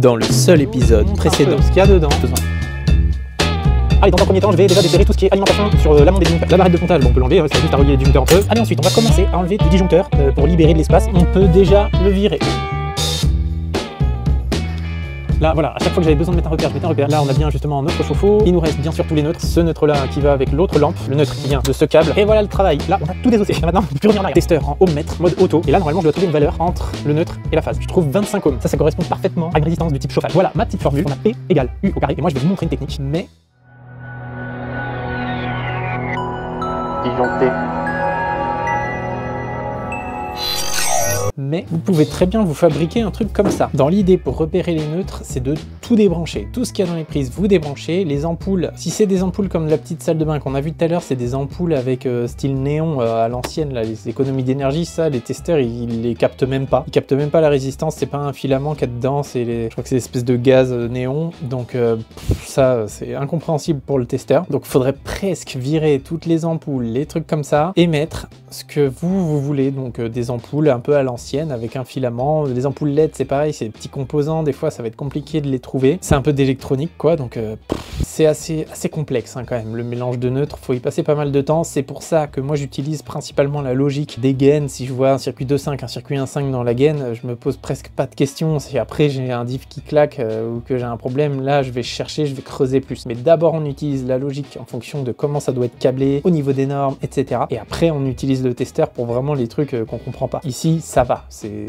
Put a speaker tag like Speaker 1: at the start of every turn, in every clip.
Speaker 1: dans le seul épisode précédent.
Speaker 2: Ce qu'il y a dedans. Allez, dans un premier temps, je vais déjà déterrer tout ce qui est alimentation sur l'amont des disjoncteurs. La barrette de pontage, bon, on peut l'enlever, c'est juste à relier les disjoncteurs entre eux. Allez, ensuite, on va commencer à enlever les disjoncteurs pour libérer de l'espace. On peut déjà le virer. Là, voilà, à chaque fois que j'avais besoin de mettre un repère, je mettais un repère. Là, on a bien justement notre chauffe-eau. Il nous reste bien sûr tous les neutres. Ce neutre-là qui va avec l'autre lampe, le neutre qui vient de ce câble. Et voilà le travail. Là, on a tout désossé. Maintenant, on peut plus revenir en arrière. Testeur en ohmmètre, mode auto. Et là, normalement, je dois trouver une valeur entre le neutre et la phase. Je trouve 25 ohms. Ça correspond parfaitement à une résistance du type chauffage. Voilà ma petite formule. On a P égale U au carré. Et moi, je vais vous montrer une technique. Mais vous pouvez très bien vous fabriquer un truc comme ça. Dans l'idée, pour repérer les neutres, c'est de tout débrancher. Tout ce qu'il y a dans les prises, vous débranchez. Les ampoules, si c'est des ampoules comme la petite salle de bain qu'on a vu tout à l'heure, c'est des ampoules avec style néon à l'ancienne, là, les économies d'énergie, ça, les testeurs, ils les captent même pas. Ils captent même pas la résistance, c'est pas un filament qu'il y a dedans, je crois que c'est des espèces de gaz néon. Donc ça, c'est incompréhensible pour le testeur. Donc il faudrait presque virer toutes les ampoules, les trucs comme ça, et mettre ce que vous voulez. Donc des ampoules un peu à l'ancienne, avec un filament. Les ampoules LED, c'est pareil, c'est des petits composants, des fois ça va être compliqué de les trouver. C'est un peu d'électronique quoi, donc c'est assez complexe hein, quand même, le mélange de neutres, faut y passer pas mal de temps. C'est pour ça que moi j'utilise principalement la logique des gaines. Si je vois un circuit 2.5, un circuit 1.5 dans la gaine, je me pose presque pas de questions. Si après j'ai un diff qui claque ou que j'ai un problème, là je vais chercher, je vais creuser plus. Mais d'abord on utilise la logique en fonction de comment ça doit être câblé, au niveau des normes, etc. Et après on utilise le testeur pour vraiment les trucs qu'on comprend pas. Ici ça va.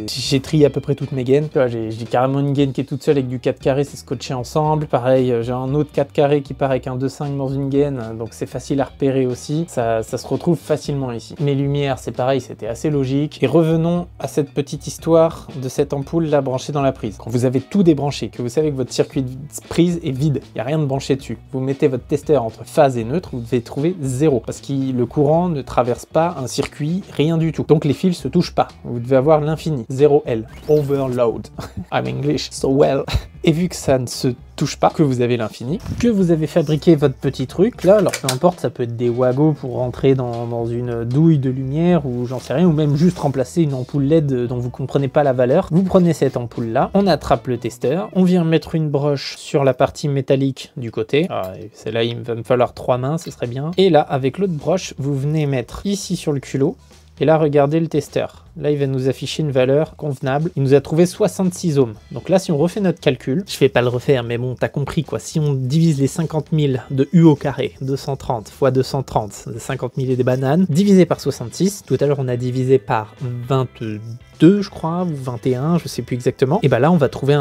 Speaker 2: J'ai trié à peu près toutes mes gaines. J'ai carrément une gaine qui est toute seule avec du 4 carré, c'est scotché ensemble. Pareil, j'ai un autre 4 carré qui part avec un 2.5 dans une gaine, donc c'est facile à repérer aussi. Ça se retrouve facilement ici. Mes lumières, c'est pareil, c'était assez logique. Et revenons à cette petite histoire de cette ampoule là branchée dans la prise. Quand vous avez tout débranché, que vous savez que votre circuit de prise est vide, il n'y a rien de branché dessus, vous mettez votre testeur entre phase et neutre, vous devez trouver 0. Parce que le courant ne traverse pas un circuit, rien du tout. Donc les fils se touchent pas. Vous devez avoir l'infini. 0L. Overload. I'm English so well. Et vu que ça ne se touche pas, que vous avez l'infini, que vous avez fabriqué votre petit truc là, alors peu importe, ça peut être des wagos pour rentrer dans une douille de lumière ou j'en sais rien, ou même juste remplacer une ampoule LED dont vous comprenez pas la valeur. Vous prenez cette ampoule là, on attrape le testeur, on vient mettre une broche sur la partie métallique du côté. Celle-là, il va me falloir 3 mains, ce serait bien. Et là, avec l'autre broche, vous venez mettre ici sur le culot. Et là, regardez le testeur. Là, il va nous afficher une valeur convenable. Il nous a trouvé 66 ohms. Donc là, si on refait notre calcul, je vais pas le refaire, mais bon, t'as compris quoi. Si on divise les 50 000 de U au carré, 230 fois 230, 50 000 et des bananes, divisé par 66. Tout à l'heure, on a divisé par 22, je crois, ou 21, je sais plus exactement. Et bah là, on va trouver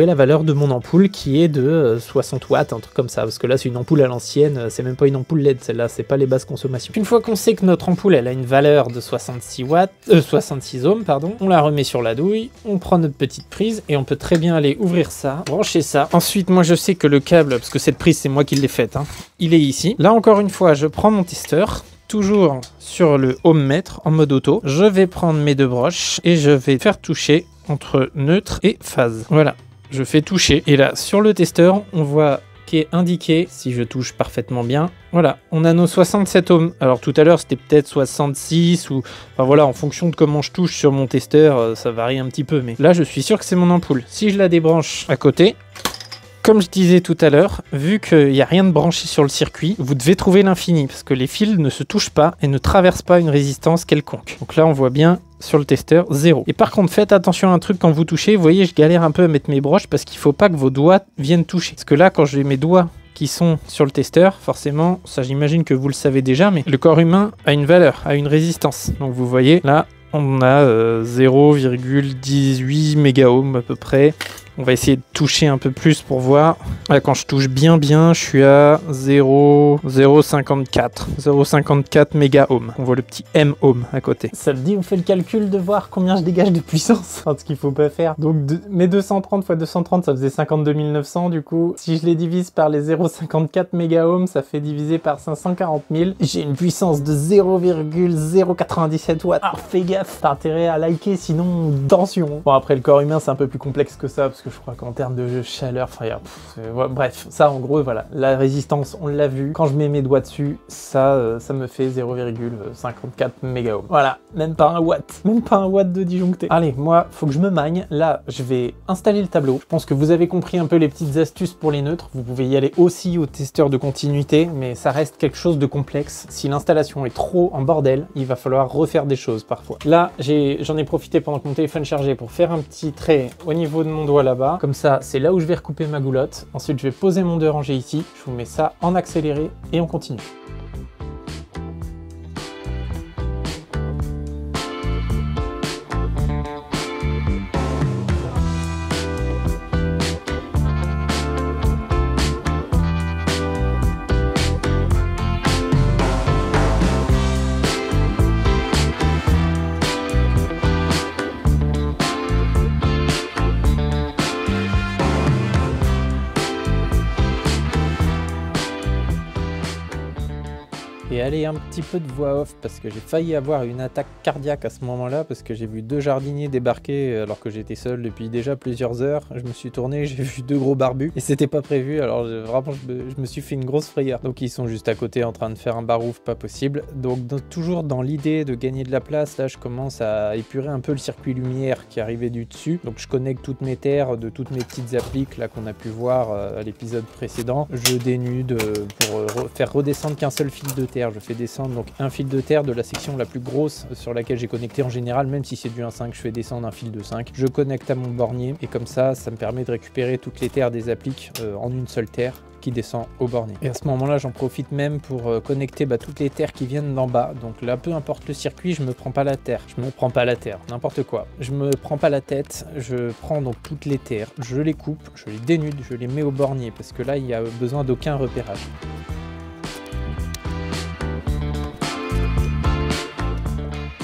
Speaker 2: la valeur de mon ampoule qui est de 60 watts, un truc comme ça. Parce que là, c'est une ampoule à l'ancienne, c'est même pas une ampoule LED, celle-là, c'est pas les basses consommations. Une fois qu'on sait que notre ampoule, elle a une valeur de 66 ohms, pardon, on la remet sur la douille, on prend notre petite prise et on peut très bien aller ouvrir ça, brancher ça. Ensuite, moi je sais que le câble, parce que cette prise c'est moi qui l'ai faite, hein, il est ici. Là encore une fois, je prends mon testeur, toujours sur le ohmmètre en mode auto. Je vais prendre mes 2 broches et je vais faire toucher entre neutre et phase. Voilà, je fais toucher. Et là, sur le testeur, on voit qui est indiqué, si je touche parfaitement bien, voilà, on a nos 67 ohms. Alors tout à l'heure c'était peut-être 66 ou... Enfin voilà, en fonction de comment je touche sur mon testeur, ça varie un petit peu, mais là je suis sûr que c'est mon ampoule. Si je la débranche à côté, comme je disais tout à l'heure, vu qu'il n'y a rien de branché sur le circuit, vous devez trouver l'infini, parce que les fils ne se touchent pas et ne traversent pas une résistance quelconque. Donc là on voit bien sur le testeur 0. Et par contre faites attention à un truc quand vous touchez, vous voyez je galère un peu à mettre mes broches parce qu'il faut pas que vos doigts viennent toucher. Parce que là quand j'ai mes doigts qui sont sur le testeur, forcément, ça j'imagine que vous le savez déjà, mais le corps humain a une valeur, a une résistance. Donc vous voyez là on a 0,18 mégaohms à peu près. On va essayer de toucher un peu plus pour voir. Là, quand je touche bien, je suis à 0,54 mégaohms. On voit le petit M ohm à côté. Ça te dit, on fait le calcul de voir combien je dégage de puissance. Ce qu'il faut pas faire. Donc, mes 230 fois 230, ça faisait 52 900 du coup. Si je les divise par les 0,54 mégaohms, ça fait diviser par 540 000. J'ai une puissance de 0,097 watts. Ah, fais gaffe, t'as intérêt à liker, sinon, tension. Bon, après, le corps humain, c'est un peu plus complexe que ça, parce que que je crois qu'en termes de chaleur, enfin, bref, ça en gros, voilà, la résistance, on l'a vu. Quand je mets mes doigts dessus, ça me fait 0,54 mégaohm. Voilà, même pas un watt de disjoncté. Allez, moi, faut que je me magne. Là, je vais installer le tableau. Je pense que vous avez compris un peu les petites astuces pour les neutres. Vous pouvez y aller aussi au testeur de continuité, mais ça reste quelque chose de complexe. Si l'installation est trop en bordel, il va falloir refaire des choses parfois. Là, j'en ai profité pendant que mon téléphone chargeait pour faire un petit trait au niveau de mon doigt là-bas. Comme ça, c'est là où je vais recouper ma goulotte. Ensuite, je vais poser mon 2 rangées ici. Je vous mets ça en accéléré et on continue. Et allez, un petit peu de voix off parce que j'ai failli avoir une attaque cardiaque à ce moment-là parce que j'ai vu 2 jardiniers débarquer alors que j'étais seul depuis déjà plusieurs heures. Je me suis tourné, j'ai vu 2 gros barbus et c'était pas prévu, alors vraiment je me suis fait une grosse frayeur. Donc ils sont juste à côté en train de faire un barouf pas possible. Donc toujours dans l'idée de gagner de la place, là je commence à épurer un peu le circuit lumière qui arrivait du dessus. Donc je connecte toutes mes terres de toutes mes petites appliques là qu'on a pu voir à l'épisode précédent. Je dénude pour faire redescendre qu'un seul fil de terre. Je fais descendre donc un fil de terre de la section la plus grosse sur laquelle j'ai connecté en général, même si c'est du 1.5, je fais descendre un fil de 5. Je connecte à mon bornier et comme ça me permet de récupérer toutes les terres des appliques en une seule terre qui descend au bornier. Et à ce moment-là, j'en profite même pour connecter toutes les terres qui viennent d'en bas. Donc là, peu importe le circuit, je me prends pas la terre. Je me prends pas la terre, n'importe quoi. Je me prends pas la tête, je prends donc toutes les terres, je les coupe, je les dénude, je les mets au bornier parce que là, il n'y a besoin d'aucun repérage.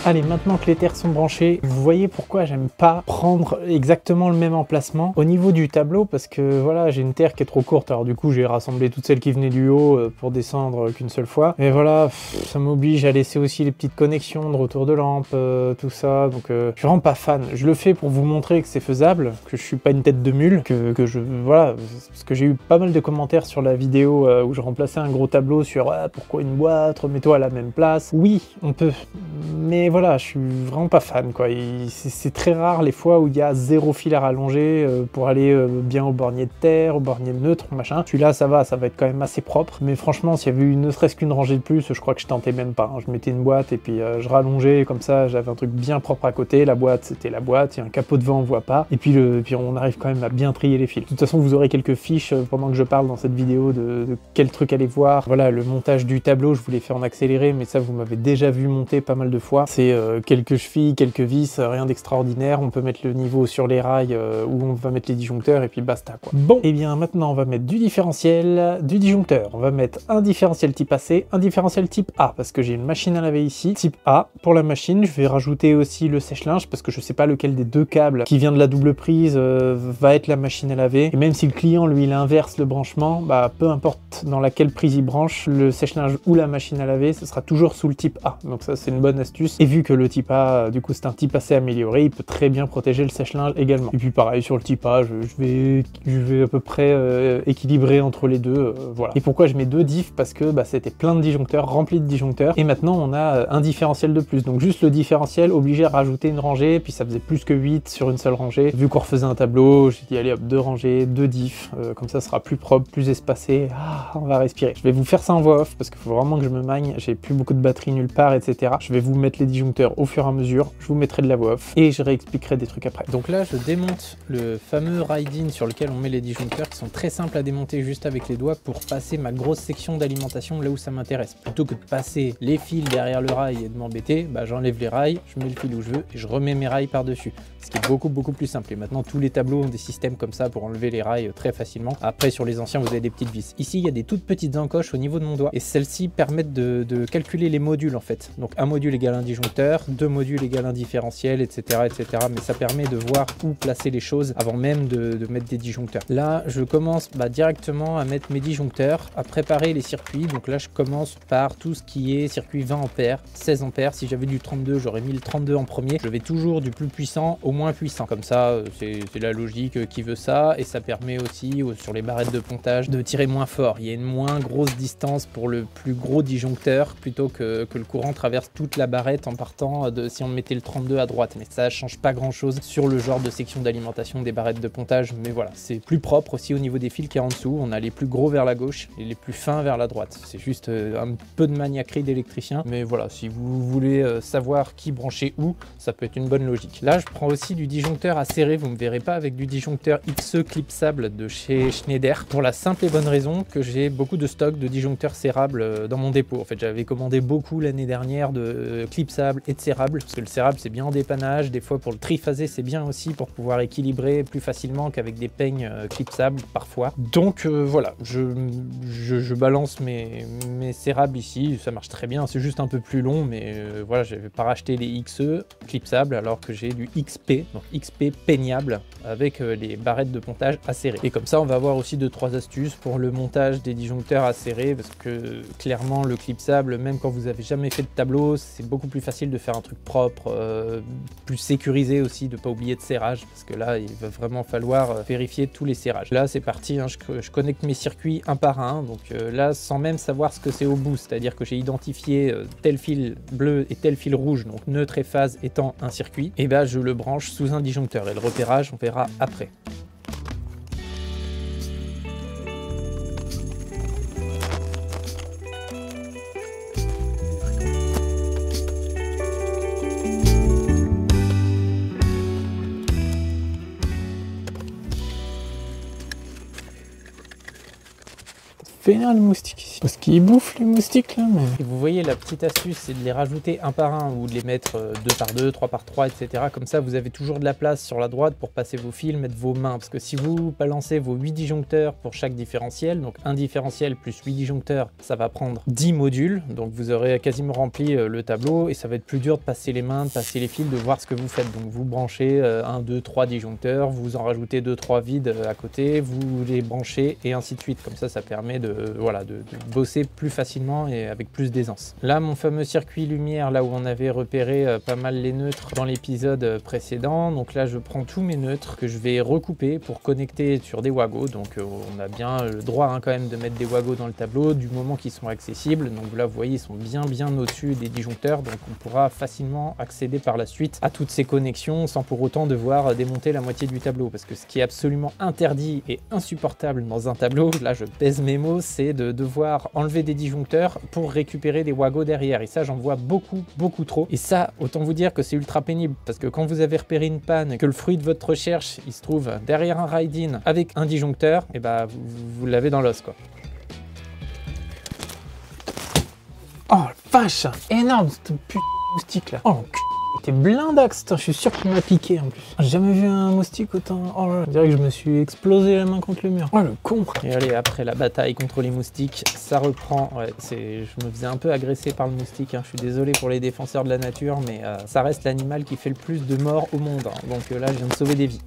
Speaker 2: Allez, maintenant que les terres sont branchées, vous voyez pourquoi j'aime pas prendre exactement le même emplacement au niveau du tableau, parce que voilà, j'ai une terre qui est trop courte, alors du coup j'ai rassemblé toutes celles qui venaient du haut pour descendre qu'une seule fois. Mais voilà, ça m'oblige à laisser aussi les petites connexions de retour de lampe, tout ça, donc je suis vraiment pas fan. Je le fais pour vous montrer que c'est faisable, que je suis pas une tête de mule, voilà, parce que j'ai eu pas mal de commentaires sur la vidéo où je remplaçais un gros tableau sur pourquoi une boîte, remets-toi à la même place. Oui, on peut, mais voilà, je suis vraiment pas fan, quoi. C'est très rare les fois où il y a 0 fil à rallonger pour aller bien au bornier de terre, au bornier de neutre, machin. Celui-là, ça va être quand même assez propre. Mais franchement, s'il y avait eu ne serait-ce qu'une rangée de plus, je crois que je tentais même pas. Je mettais une boîte et puis je rallongeais comme ça, j'avais un truc bien propre à côté. La boîte, c'était la boîte. Il y a un capot devant, on voit pas. Et puis, on arrive quand même à bien trier les fils. De toute façon, vous aurez quelques fiches pendant que je parle dans cette vidéo de quel truc aller voir. Voilà, le montage du tableau, je vous l'ai fait en accéléré, mais ça, vous m'avez déjà vu monter pas mal de fois. C'est quelques chevilles, quelques vis, rien d'extraordinaire. On peut mettre le niveau sur les rails où on va mettre les disjoncteurs et puis basta, quoi. Bon, et bien maintenant on va mettre du différentiel, du disjoncteur. On va mettre un différentiel type AC, un différentiel type A parce que j'ai une machine à laver ici, type A. Pour la machine, je vais rajouter aussi le sèche-linge parce que je sais pas lequel des 2 câbles qui vient de la double prise va être la machine à laver. Et même si le client lui il inverse le branchement, bah peu importe dans laquelle prise il branche, le sèche-linge ou la machine à laver, ce sera toujours sous le type A. Donc ça c'est une bonne astuce. Et vu que le type A, du coup c'est un type assez amélioré, il peut très bien protéger le sèche-linge également. Et puis pareil sur le type A, je vais à peu près équilibrer entre les deux, voilà. Et pourquoi je mets 2 diffs? Parce que c'était plein de disjoncteurs, rempli de disjoncteurs, et maintenant on a un différentiel de plus. Donc juste le différentiel obligé à rajouter une rangée, puis ça faisait plus que 8 sur une seule rangée. Vu qu'on refaisait un tableau, j'ai dit allez hop, 2 rangées, 2 diffs, comme ça sera plus propre, plus espacé. On va respirer. Je vais vous faire ça en voix off parce qu'il faut vraiment que je me magne, j'ai plus beaucoup de batterie nulle part, etc. Je vais vous mettre les disjoncteurs au fur et à mesure, je vous mettrai de la voix off et je réexpliquerai des trucs après. Donc là je démonte le fameux ride-in sur lequel on met les disjoncteurs qui sont très simples à démonter juste avec les doigts pour passer ma grosse section d'alimentation là où ça m'intéresse. Plutôt que de passer les fils derrière le rail et de m'embêter, j'enlève les rails, je mets le fil où je veux et je remets mes rails par-dessus. Ce qui est beaucoup plus simple. Et maintenant tous les tableaux ont des systèmes comme ça pour enlever les rails très facilement. Après sur les anciens vous avez des petites vis. Ici il y a des toutes petites encoches au niveau de mon doigt et celles-ci permettent de calculer les modules en fait. Donc un module égale un disjoncteur, 2 modules égale un différentiel, etc. Mais ça permet de voir où placer les choses avant même de mettre des disjoncteurs. Là je commence directement à mettre mes disjoncteurs, à préparer les circuits. Donc là je commence par tout ce qui est circuit 20 ampères, 16 ampères. Si j'avais du 32 j'aurais mis le 32 en premier. Je vais toujours du plus puissant au moins puissant. Comme ça, c'est la logique qui veut ça, et ça permet aussi sur les barrettes de pontage de tirer moins fort. Il y a une moins grosse distance pour le plus gros disjoncteur plutôt que le courant traverse toute la barrette en partant si on mettait le 32 à droite. Mais ça change pas grand chose sur le genre de section d'alimentation des barrettes de pontage. Mais voilà, c'est plus propre aussi au niveau des fils qu'il y a en dessous. On a les plus gros vers la gauche et les plus fins vers la droite. C'est juste un peu de maniaquerie d'électricien. Mais voilà, si vous voulez savoir qui brancher où, ça peut être une bonne logique. Là, je prends aussi du disjoncteur à serrer. Vous me verrez pas avec du disjoncteur XE clipsable de chez Schneider, pour la simple et bonne raison que j'ai beaucoup de stock de disjoncteurs serrables dans mon dépôt. En fait, j'avais commandé beaucoup l'année dernière de clipsables et de serrables, parce que le serrable c'est bien en dépannage, des fois pour le triphasé c'est bien aussi pour pouvoir équilibrer plus facilement qu'avec des peignes clipsables parfois. Donc voilà, je balance mes serrables ici, ça marche très bien, c'est juste un peu plus long, mais voilà, j'avais pas racheté les XE clipsables alors que j'ai du XP, donc XP peignable avec les barrettes de pontage acérées. Et comme ça, on va avoir aussi 2-3 astuces pour le montage des disjoncteurs acérés, parce que clairement, le clipsable, même quand vous avez jamais fait de tableau, c'est beaucoup plus facile de faire un truc propre, plus sécurisé aussi, de pas oublier de serrage, parce que là, il va vraiment falloir vérifier tous les serrages. Là, c'est parti, hein, je connecte mes circuits un par un, donc là, sans même savoir ce que c'est au bout, c'est-à-dire que j'ai identifié tel fil bleu et tel fil rouge, donc neutre et phase étant un circuit, et ben je le branche sous un disjoncteur, et le repérage, on verra après.
Speaker 1: Vénère les moustiques ici. Parce qu'ils bouffent les moustiques là, mais...
Speaker 2: Et vous voyez, la petite astuce, c'est de les rajouter un par un ou de les mettre 2 par 2, 3 par 3, etc. Comme ça, vous avez toujours de la place sur la droite pour passer vos fils, mettre vos mains. Parce que si vous balancez vos 8 disjoncteurs pour chaque différentiel, donc un différentiel plus 8 disjoncteurs, ça va prendre 10 modules. Donc vous aurez quasiment rempli le tableau et ça va être plus dur de passer les mains, de passer les fils, de voir ce que vous faites. Donc vous branchez 1, 2, 3 disjoncteurs, vous en rajoutez 2, 3 vides à côté, vous les branchez et ainsi de suite. Comme ça permet de bosser plus facilement et avec plus d'aisance. Là, mon fameux circuit lumière, là où on avait repéré pas mal les neutres dans l'épisode précédent. Donc là, je prends tous mes neutres que je vais recouper pour connecter sur des wagos. Donc on a bien le droit quand même de mettre des wagos dans le tableau du moment qu'ils sont accessibles. Donc là, vous voyez, ils sont bien au-dessus des disjoncteurs. Donc on pourra facilement accéder par la suite à toutes ces connexions sans pour autant devoir démonter la moitié du tableau. Parce que ce qui est absolument interdit et insupportable dans un tableau, là je pèse mes mots, c'est de devoir enlever des disjoncteurs pour récupérer des wagos derrière. Et ça, j'en vois beaucoup trop. Et ça, autant vous dire que c'est ultra pénible, parce que quand vous avez repéré une panne, que le fruit de votre recherche, il se trouve derrière un ride-in avec un disjoncteur, et bah vous l'avez dans l'os, quoi.
Speaker 1: Oh la vache, énorme cette putain de moustique là. Oh t'es blindax, je suis sûr qu'il m'a piqué en plus. J'ai jamais vu un moustique autant... Oh là, je dirais que je me suis explosé la main contre le mur. Oh le con.
Speaker 2: Et allez, après la bataille contre les moustiques, ça reprend. Ouais, je me faisais un peu agresser par le moustique, hein. Je suis désolé pour les défenseurs de la nature, mais ça reste l'animal qui fait le plus de morts au monde, hein. Donc là, je viens de sauver des vies.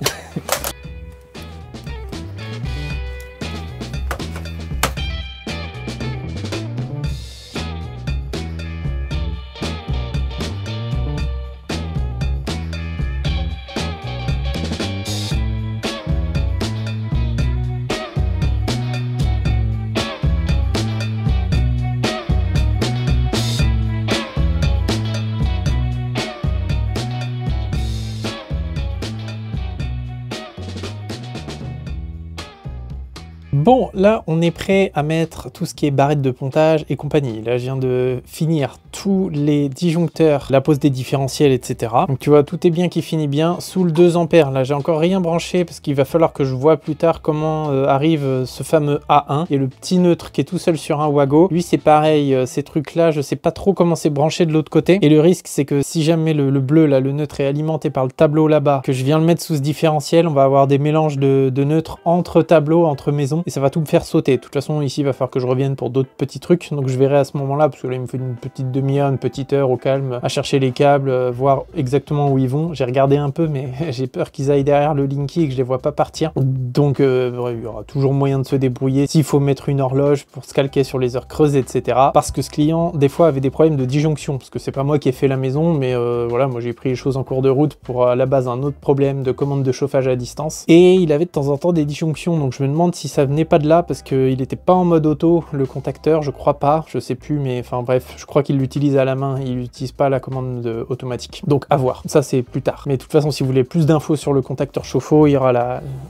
Speaker 1: Bon, là, on est prêt à mettre tout ce qui est barrette de pontage et compagnie. Là, je viens de finir tous les disjoncteurs, la pose des différentiels, etc. Donc, tu vois, tout est bien qui finit bien sous le 2 ampères. Là, j'ai encore rien branché parce qu'il va falloir que je vois plus tard comment arrive ce fameux A1. Et le petit neutre qui est tout seul sur un wago. Lui, c'est pareil. Ces trucs-là, je sais pas trop comment c'est branché de l'autre côté. Et le risque, c'est que si jamais le bleu, là, le neutre est alimenté par le tableau là-bas, que je viens le mettre sous ce différentiel, on va avoir des mélanges de neutres entre tableaux, entre maisons. et ça va tout me faire sauter. De toute façon, ici, il va falloir que je revienne pour d'autres petits trucs, donc je verrai à ce moment-là, parce que là, il me fait une petite demi-heure, une petite heure au calme, à chercher les câbles, voir exactement où ils vont. J'ai regardé un peu, mais j'ai peur qu'ils aillent derrière le Linky et que je les vois pas partir. Donc, il y aura toujours moyen de se débrouiller. S'il faut mettre une horloge pour se calquer sur les heures creuses, etc. Parce que ce client, des fois, avait des problèmes de disjonction, parce que c'est pas moi qui ai fait la maison, mais voilà, moi j'ai pris les choses en cours de route pour à la base un autre problème de commande de chauffage à distance. Et il avait de temps en temps des disjonctions, donc je me demande si ça venait pas de là, parce qu'il était pas en mode auto, le contacteur, je crois pas, je sais plus, mais enfin bref, je crois qu'il l'utilise à la main, il n'utilise pas la commande automatique. Donc à voir, ça c'est plus tard. Mais de toute façon, si vous voulez plus d'infos sur le contacteur chauffe-eau, il y aura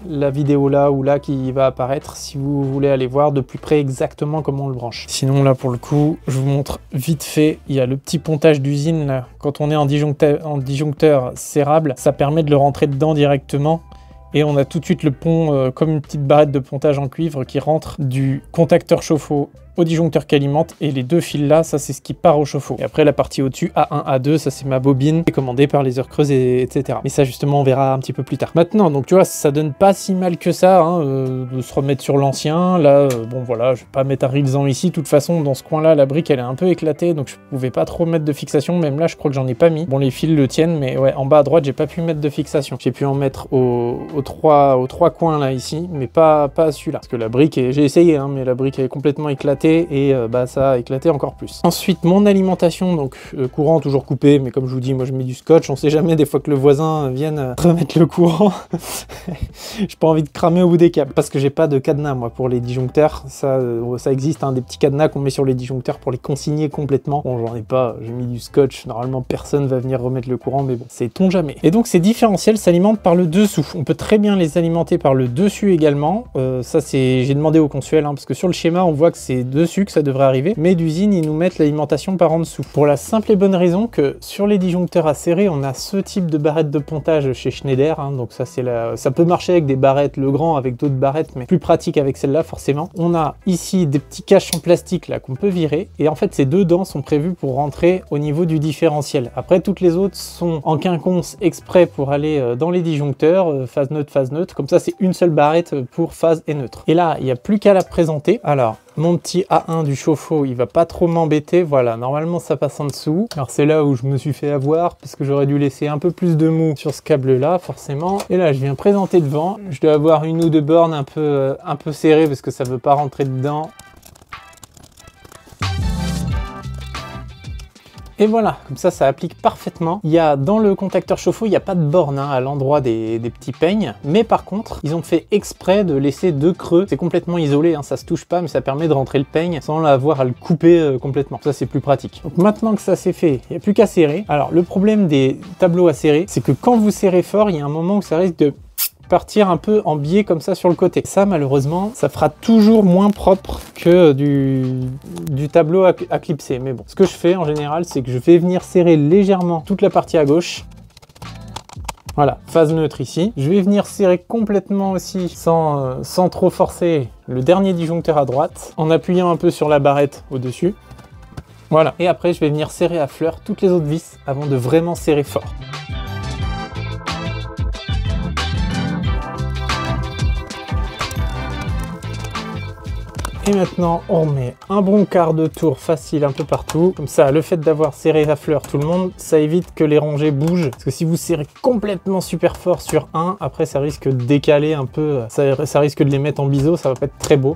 Speaker 1: la vidéo là ou là qui va apparaître si vous voulez aller voir de plus près exactement comment on le branche. Sinon là pour le coup, je vous montre vite fait, il y a le petit pontage d'usine là, quand on est en disjoncteur serrable, ça permet de le rentrer dedans directement. Et on a tout de suite le pont comme une petite barrette de pontage en cuivre qui rentre du contacteur chauffe-eau au disjoncteur qui alimente, et les deux fils là, ça c'est ce qui part au chauffe-eau. Et après la partie au-dessus, A1, A2, ça c'est ma bobine, commandée par les heures creuses, etc. Mais ça justement on verra un petit peu plus tard. Maintenant, donc tu vois, ça donne pas si mal que ça, hein, de se remettre sur l'ancien. Là, bon voilà, je vais pas mettre un rilsan ici, de toute façon dans ce coin-là, la brique elle est un peu éclatée, donc je pouvais pas trop mettre de fixation, même là je crois que j'en ai pas mis. Bon, les fils le tiennent, mais ouais, en bas à droite, j'ai pas pu mettre de fixation. J'ai pu en mettre aux trois coins là ici, mais pas à celui-là. Parce que la brique, j'ai essayé, hein, mais la brique elle est complètement éclatée, et ça a éclaté encore plus. Ensuite, mon alimentation, donc courant toujours coupé, mais comme je vous dis, moi je mets du scotch, on sait jamais des fois que le voisin vienne remettre le courant. J'ai pas envie de cramer au bout des câbles, parce que j'ai pas de cadenas moi pour les disjoncteurs. Ça existe, hein, des petits cadenas qu'on met sur les disjoncteurs pour les consigner complètement. Bon, j'en ai pas, j'ai mis du scotch, normalement personne va venir remettre le courant, mais bon, sait-on jamais. Et donc ces différentiels s'alimentent par le dessous. On peut très bien les alimenter par le dessus également. Ça c'est, j'ai demandé au consuel, hein, parce que sur le schéma on voit que c'est dessus que ça devrait arriver, mais d'usine ils nous mettent l'alimentation par en dessous. Pour la simple et bonne raison que sur les disjoncteurs à serrer, on a ce type de barrette de pontage chez Schneider, hein, donc ça c'est ça peut marcher avec des barrettes Legrand, avec d'autres barrettes, mais plus pratique avec celle-là forcément. On a ici des petits caches en plastique là qu'on peut virer, et en fait ces deux dents sont prévues pour rentrer au niveau du différentiel. Après toutes les autres sont en quinconce exprès pour aller dans les disjoncteurs, phase neutre, comme ça c'est une seule barrette pour phase et neutre. Et là il n'y a plus qu'à la présenter. Alors mon petit A1 du chauffe-eau, il va pas trop m'embêter, voilà, normalement ça passe en dessous. Alors c'est là où je me suis fait avoir, parce que j'aurais dû laisser un peu plus de mou sur ce câble-là, forcément. Et là, je viens présenter devant, je dois avoir une ou deux bornes un peu serrées, parce que ça veut pas rentrer dedans. Et voilà, comme ça applique parfaitement. Il y a dans le contacteur chauffe-eau, il n'y a pas de borne hein, à l'endroit des petits peignes, mais par contre, ils ont fait exprès de laisser deux creux. C'est complètement isolé, hein, ça se touche pas, mais ça permet de rentrer le peigne sans avoir à le couper complètement. Ça, c'est plus pratique. Donc maintenant que ça c'est fait, il n'y a plus qu'à serrer. Alors, le problème des tableaux à serrer, c'est que quand vous serrez fort, il y a un moment où ça risque de partir un peu en biais comme ça sur le côté. Ça malheureusement ça fera toujours moins propre que du tableau à clipser, mais bon, ce que je fais en général c'est que je vais venir serrer légèrement toute la partie à gauche. Voilà, phase neutre ici. Je vais venir serrer complètement aussi sans trop forcer le dernier disjoncteur à droite, en appuyant un peu sur la barrette au-dessus. Voilà, et après je vais venir serrer à fleur toutes les autres vis avant de vraiment serrer fort. Et maintenant, on met un bon quart de tour facile un peu partout. Comme ça, le fait d'avoir serré à fleur tout le monde, ça évite que les rangées bougent. Parce que si vous serrez complètement super fort sur un, après ça risque de décaler un peu. Ça risque de les mettre en biseau, ça va pas être très beau.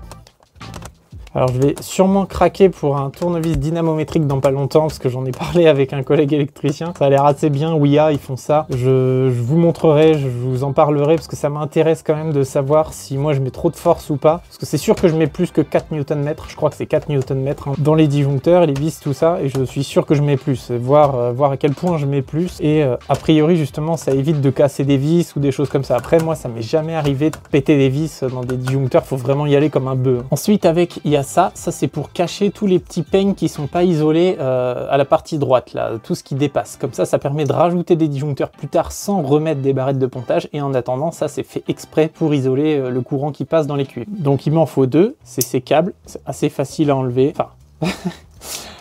Speaker 1: Alors je vais sûrement craquer pour un tournevis dynamométrique dans pas longtemps parce que j'en ai parlé avec un collègue électricien. Ça a l'air assez bien, Ouya, ils font ça. Je vous montrerai, je vous en parlerai parce que ça m'intéresse quand même de savoir si moi je mets trop de force ou pas. Parce que c'est sûr que je mets plus que 4 Nm, je crois que c'est 4 Nm hein, dans les disjoncteurs, les vis, tout ça, et je suis sûr que je mets plus. Voir à quel point je mets plus. Et a priori justement ça évite de casser des vis ou des choses comme ça. Après moi ça m'est jamais arrivé de péter des vis dans des disjoncteurs, faut vraiment y aller comme un bœuf. Ensuite avec, il y a ça c'est pour cacher tous les petits peignes qui sont pas isolés à la partie droite, là, tout ce qui dépasse. Comme ça permet de rajouter des disjoncteurs plus tard sans remettre des barrettes de pontage. Et en attendant, ça c'est fait exprès pour isoler le courant qui passe dans les cuivres. Donc il m'en faut deux, c'est ces câbles, c'est assez facile à enlever. Enfin,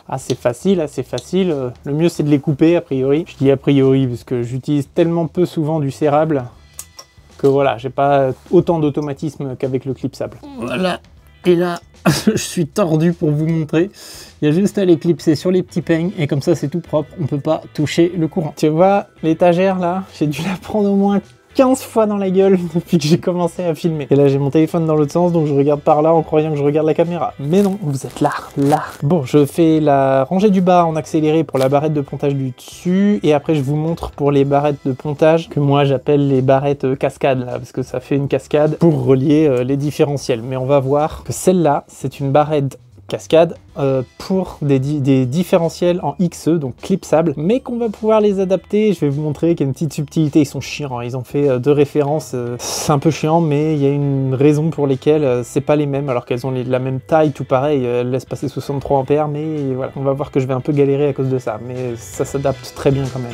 Speaker 1: assez facile. Le mieux c'est de les couper a priori. Je dis a priori parce que j'utilise tellement peu souvent du serrable que voilà, j'ai pas autant d'automatisme qu'avec le clipsable. Voilà, et là, je suis tordu pour vous montrer. Il y a juste à les clipser sur les petits peignes et comme ça c'est tout propre, on peut pas toucher le courant. Tu vois l'étagère là, j'ai dû la prendre au moins 15 fois dans la gueule depuis que j'ai commencé à filmer. Et là j'ai mon téléphone dans l'autre sens, donc je regarde par là en croyant que je regarde la caméra. Mais non, vous êtes là. Bon, je fais la rangée du bas en accéléré pour la barrette de pontage du dessus, et après je vous montre pour les barrettes de pontage, que moi j'appelle les barrettes cascades là, parce que ça fait une cascade pour relier les différentiels. Mais on va voir que celle-là, c'est une barrette cascade pour des différentiels en XE, donc clipsables, mais qu'on va pouvoir les adapter. Je vais vous montrer qu'il y a une petite subtilité. Ils sont chiants, hein. Ils ont fait deux références, c'est un peu chiant, mais il y a une raison pour lesquelles c'est pas les mêmes, alors qu'elles ont la même taille, tout pareil, elles laissent passer 63 ampères, mais voilà, on va voir que je vais un peu galérer à cause de ça, mais ça s'adapte très bien quand même.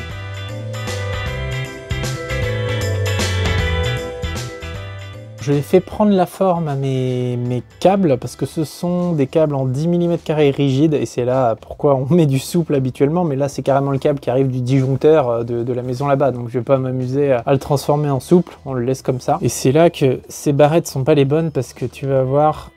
Speaker 1: Je vais fait prendre la forme à mes câbles parce que ce sont des câbles en 10 mm rigides et c'est là pourquoi on met du souple habituellement, mais là c'est carrément le câble qui arrive du disjoncteur de la maison là-bas, donc je vais pas m'amuser à le transformer en souple, on le laisse comme ça. Et c'est là que ces barrettes sont pas les bonnes parce que tu vas voir,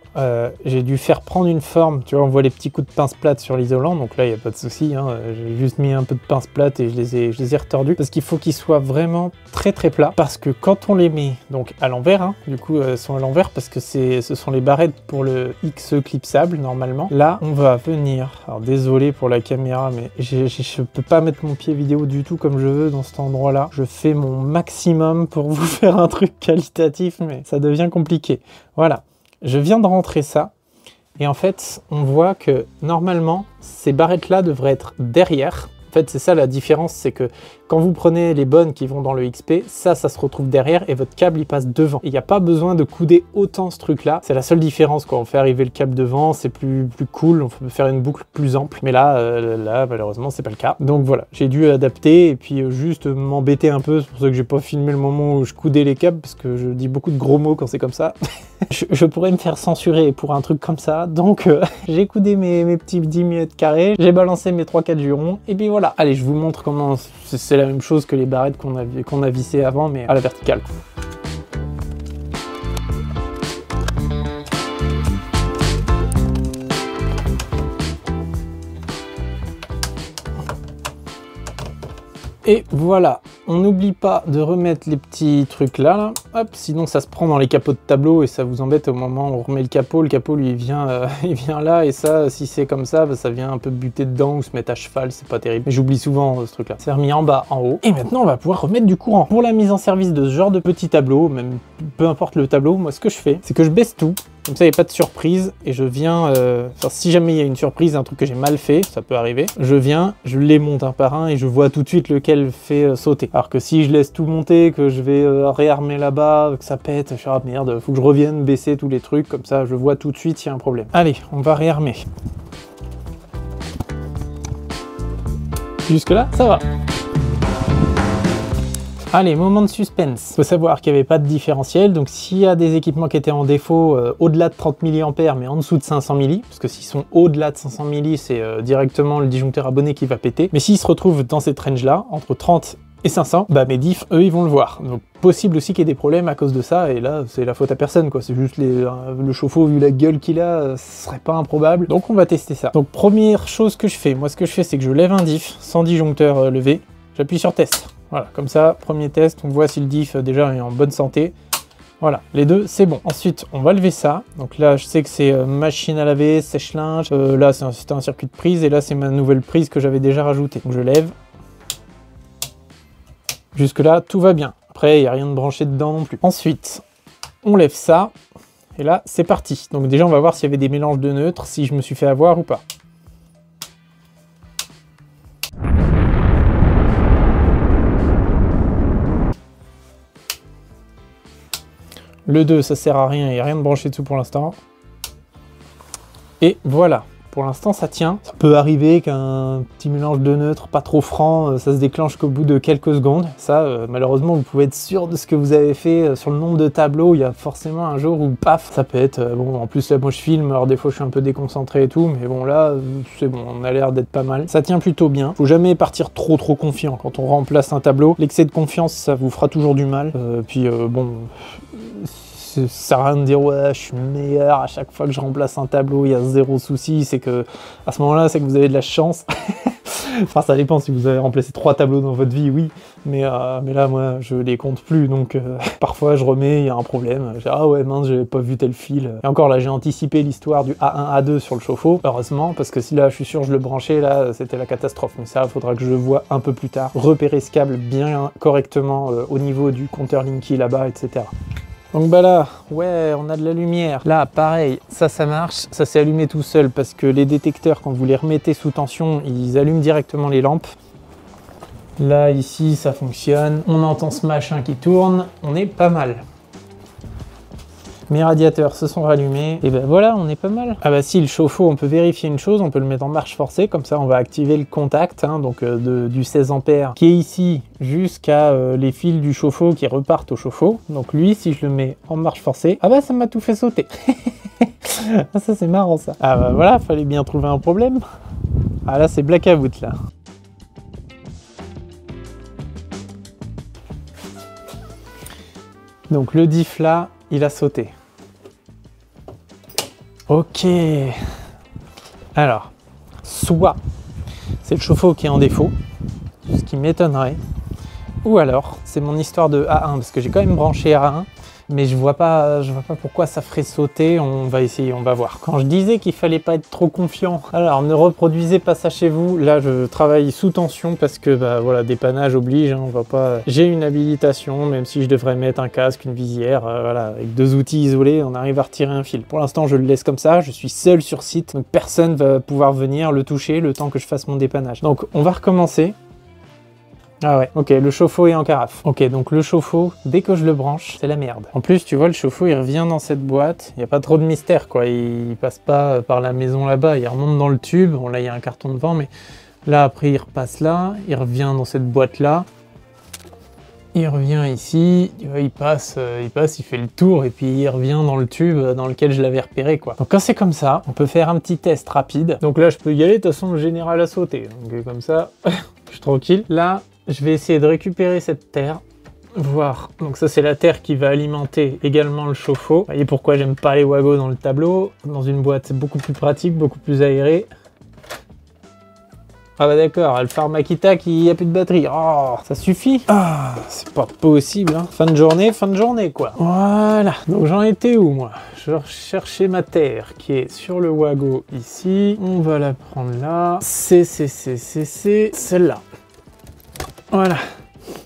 Speaker 1: j'ai dû faire prendre une forme, tu vois, on voit les petits coups de pince plate sur l'isolant, donc là il n'y a pas de souci, hein, j'ai juste mis un peu de pince plate et je les ai retordus parce qu'il faut qu'ils soient vraiment très plats, parce que quand on les met donc à l'envers, hein, du coup elles sont à l'envers parce que ce sont les barrettes pour le XE clipsable normalement. Là on va venir, alors désolé pour la caméra, mais je peux pas mettre mon pied vidéo du tout comme je veux dans cet endroit là, je fais mon maximum pour vous faire un truc qualitatif, mais ça devient compliqué. Voilà. Je viens de rentrer ça, et en fait, on voit que normalement, ces barrettes-là devraient être derrière. En fait, c'est ça la différence, c'est que quand vous prenez les bonnes qui vont dans le XP, ça se retrouve derrière et votre câble, il passe devant. Il n'y a pas besoin de couder autant ce truc-là. C'est la seule différence, quoi. On fait arriver le câble devant, c'est plus cool, on peut faire une boucle plus ample. Mais là, malheureusement, c'est pas le cas. Donc voilà, j'ai dû adapter et puis juste m'embêter un peu. C'est pour ça que j'ai pas filmé le moment où je coudais les câbles, parce que je dis beaucoup de gros mots quand c'est comme ça. je pourrais me faire censurer pour un truc comme ça. Donc j'ai coudé mes petits 10 mm², j'ai balancé mes 3-4 jurons, et puis voilà. Allez, je vous montre comment c'est la même chose que les barrettes qu'on a vissées avant, mais à la verticale. Et voilà, on n'oublie pas de remettre les petits trucs là, hop, sinon ça se prend dans les capots de tableau et ça vous embête au moment où on remet le capot lui il vient là, et ça, si c'est comme ça, bah, ça vient un peu buter dedans ou se mettre à cheval, c'est pas terrible. Mais j'oublie souvent ce truc là. C'est remis en bas, en haut, et maintenant on va pouvoir remettre du courant. Pour la mise en service de ce genre de petit tableau, même peu importe le tableau, moi ce que je fais, c'est que je baisse tout. Comme ça, il n'y a pas de surprise, et je viens, si jamais il y a une surprise, un truc que j'ai mal fait, ça peut arriver, je viens, je les monte un par un, et je vois tout de suite lequel fait sauter. Alors que si je laisse tout monter, que je vais réarmer là-bas, que ça pète, je suis ah merde, faut que je revienne baisser tous les trucs, comme ça je vois tout de suite s'il y a un problème. Allez, on va réarmer. Jusque là, ça va. Allez, moment de suspense. Il faut savoir qu'il n'y avait pas de différentiel, donc s'il y a des équipements qui étaient en défaut au-delà de 30 mA mais en dessous de 500 mA, parce que s'ils sont au-delà de 500 mA, c'est directement le disjoncteur abonné qui va péter. Mais s'ils se retrouvent dans cette range-là, entre 30 et 500, bah mes diffs, eux, ils vont le voir. Donc possible aussi qu'il y ait des problèmes à cause de ça, et là, c'est la faute à personne, quoi. C'est juste le chauffe-eau, vu la gueule qu'il a, ce serait pas improbable. Donc on va tester ça. Donc première chose que je fais, moi ce que je fais, c'est que je lève un diff sans disjoncteur levé, j'appuie sur test. Voilà, comme ça, premier test, on voit si le diff déjà est en bonne santé. Voilà, les deux, c'est bon. Ensuite, on va lever ça. Donc là, je sais que c'est machine à laver, sèche-linge. Là, c'était un circuit de prise, et là, c'est ma nouvelle prise que j'avais déjà rajoutée. Donc je lève. Jusque-là, tout va bien. Après, il n'y a rien de branché dedans non plus. Ensuite, on lève ça. Et là, c'est parti. Donc déjà, on va voir s'il y avait des mélanges de neutres, si je me suis fait avoir ou pas. Le 2, ça sert à rien, il n'y a rien de branché dessous pour l'instant. Et voilà, Pour l'instant, ça tient. Ça peut arriver qu'un petit mélange de neutre pas trop franc, ça se déclenche qu'au bout de quelques secondes. Ça, malheureusement, vous pouvez être sûr de ce que vous avez fait sur le nombre de tableaux. Il y a forcément un jour où, paf, ça peut être... bon, en plus, là, moi, je filme, alors des fois, je suis un peu déconcentré et tout, mais bon, là, c'est bon, on a l'air d'être pas mal. Ça tient plutôt bien. Faut jamais partir trop confiant quand on remplace un tableau. L'excès de confiance, ça vous fera toujours du mal. Puis, bon... Ça sert à rien de dire ouais je suis meilleur à chaque fois que je remplace un tableau, il y a zéro souci, c'est que à ce moment-là c'est que vous avez de la chance. Enfin ça dépend si vous avez remplacé 3 tableaux dans votre vie, oui, mais là moi je les compte plus, donc parfois je remets, il y a un problème, je dis ah ouais mince j'avais pas vu tel fil. Et encore là j'ai anticipé l'histoire du A1 A2 sur le chauffe-eau, heureusement, parce que si là je suis sûr je le branchais, là c'était la catastrophe, mais ça faudra que je le voie un peu plus tard, repérer ce câble bien correctement au niveau du compteur Linky là-bas, etc. Donc bah là, ouais, on a de la lumière. Là, pareil, ça marche, ça s'est allumé tout seul parce que les détecteurs, quand vous les remettez sous tension, ils allument directement les lampes. Là, ici, ça fonctionne. On entend ce machin qui tourne, on est pas mal. Mes radiateurs se sont rallumés, et ben voilà, on est pas mal. Ah bah si, le chauffe-eau, on peut vérifier une chose, on peut le mettre en marche forcée, comme ça on va activer le contact, hein, donc du 16 ampères qui est ici jusqu'à les fils du chauffe-eau qui repartent au chauffe-eau. Donc lui, si je le mets en marche forcée, ah bah ça m'a tout fait sauter. Ah, ça c'est marrant ça. Ah bah voilà, fallait bien trouver un problème. Ah là c'est blackout là. Donc le diff là, il a sauté. Ok, alors, soit c'est le chauffe-eau qui est en défaut, ce qui m'étonnerait, ou alors c'est mon histoire de A1, parce que j'ai quand même branché A1, mais je vois pas pourquoi ça ferait sauter. On va essayer, on va voir. Quand je disais qu'il fallait pas être trop confiant, alors ne reproduisez pas ça chez vous. Là, je travaille sous tension parce que bah voilà, dépannage oblige. Hein, on va pas. J'ai une habilitation, même si je devrais mettre un casque, une visière, voilà, avec 2 outils isolés, on arrive à retirer un fil. Pour l'instant, je le laisse comme ça. Je suis seul sur site, donc personne va pouvoir venir le toucher le temps que je fasse mon dépannage. Donc, on va recommencer. Ah ouais, ok, le chauffe-eau est en carafe. Ok, donc le chauffe-eau, dès que je le branche, c'est la merde. En plus, tu vois, le chauffe-eau, il revient dans cette boîte. Il n'y a pas trop de mystère, quoi. Il passe pas par la maison là-bas, il remonte dans le tube. Bon, là, il y a un carton devant, mais là, après, il repasse là. Il revient dans cette boîte-là. Il revient ici, tu vois, il passe, il fait le tour, et puis il revient dans le tube dans lequel je l'avais repéré, quoi. Donc quand c'est comme ça, on peut faire un petit test rapide. Donc là, je peux y aller, de toute façon, le général a sauté. Donc comme ça, je suis tranquille. Là, je vais essayer de récupérer cette terre, voir. Donc ça, c'est la terre qui va alimenter également le chauffe-eau. Vous voyez pourquoi j'aime pas les Wago dans le tableau. Dans une boîte, c'est beaucoup plus pratique, beaucoup plus aéré. Ah bah d'accord, Alfa Makita qui a plus de batterie. Oh, ça suffit. Ah, c'est pas possible, hein. Fin de journée, quoi. Voilà. Donc j'en étais où, moi? Je recherchais ma terre qui est sur le Wago ici. On va la prendre là. C'est celle-là. Voilà.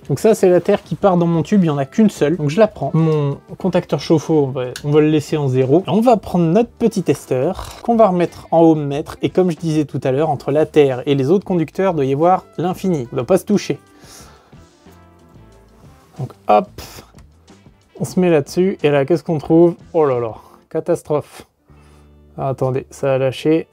Speaker 1: Donc ça, c'est la terre qui part dans mon tube, il n'y en a qu'une seule. Donc je la prends. Mon contacteur chauffe-eau, on va le laisser en 0. On va prendre notre petit testeur qu'on va remettre en ohmmètre. Et comme je disais tout à l'heure, entre la terre et les autres conducteurs, il doit y avoir l'infini. Il ne doit pas se toucher. Donc hop, on se met là-dessus. Et là, qu'est-ce qu'on trouve? Oh là là, catastrophe. Ah, attendez, ça a lâché.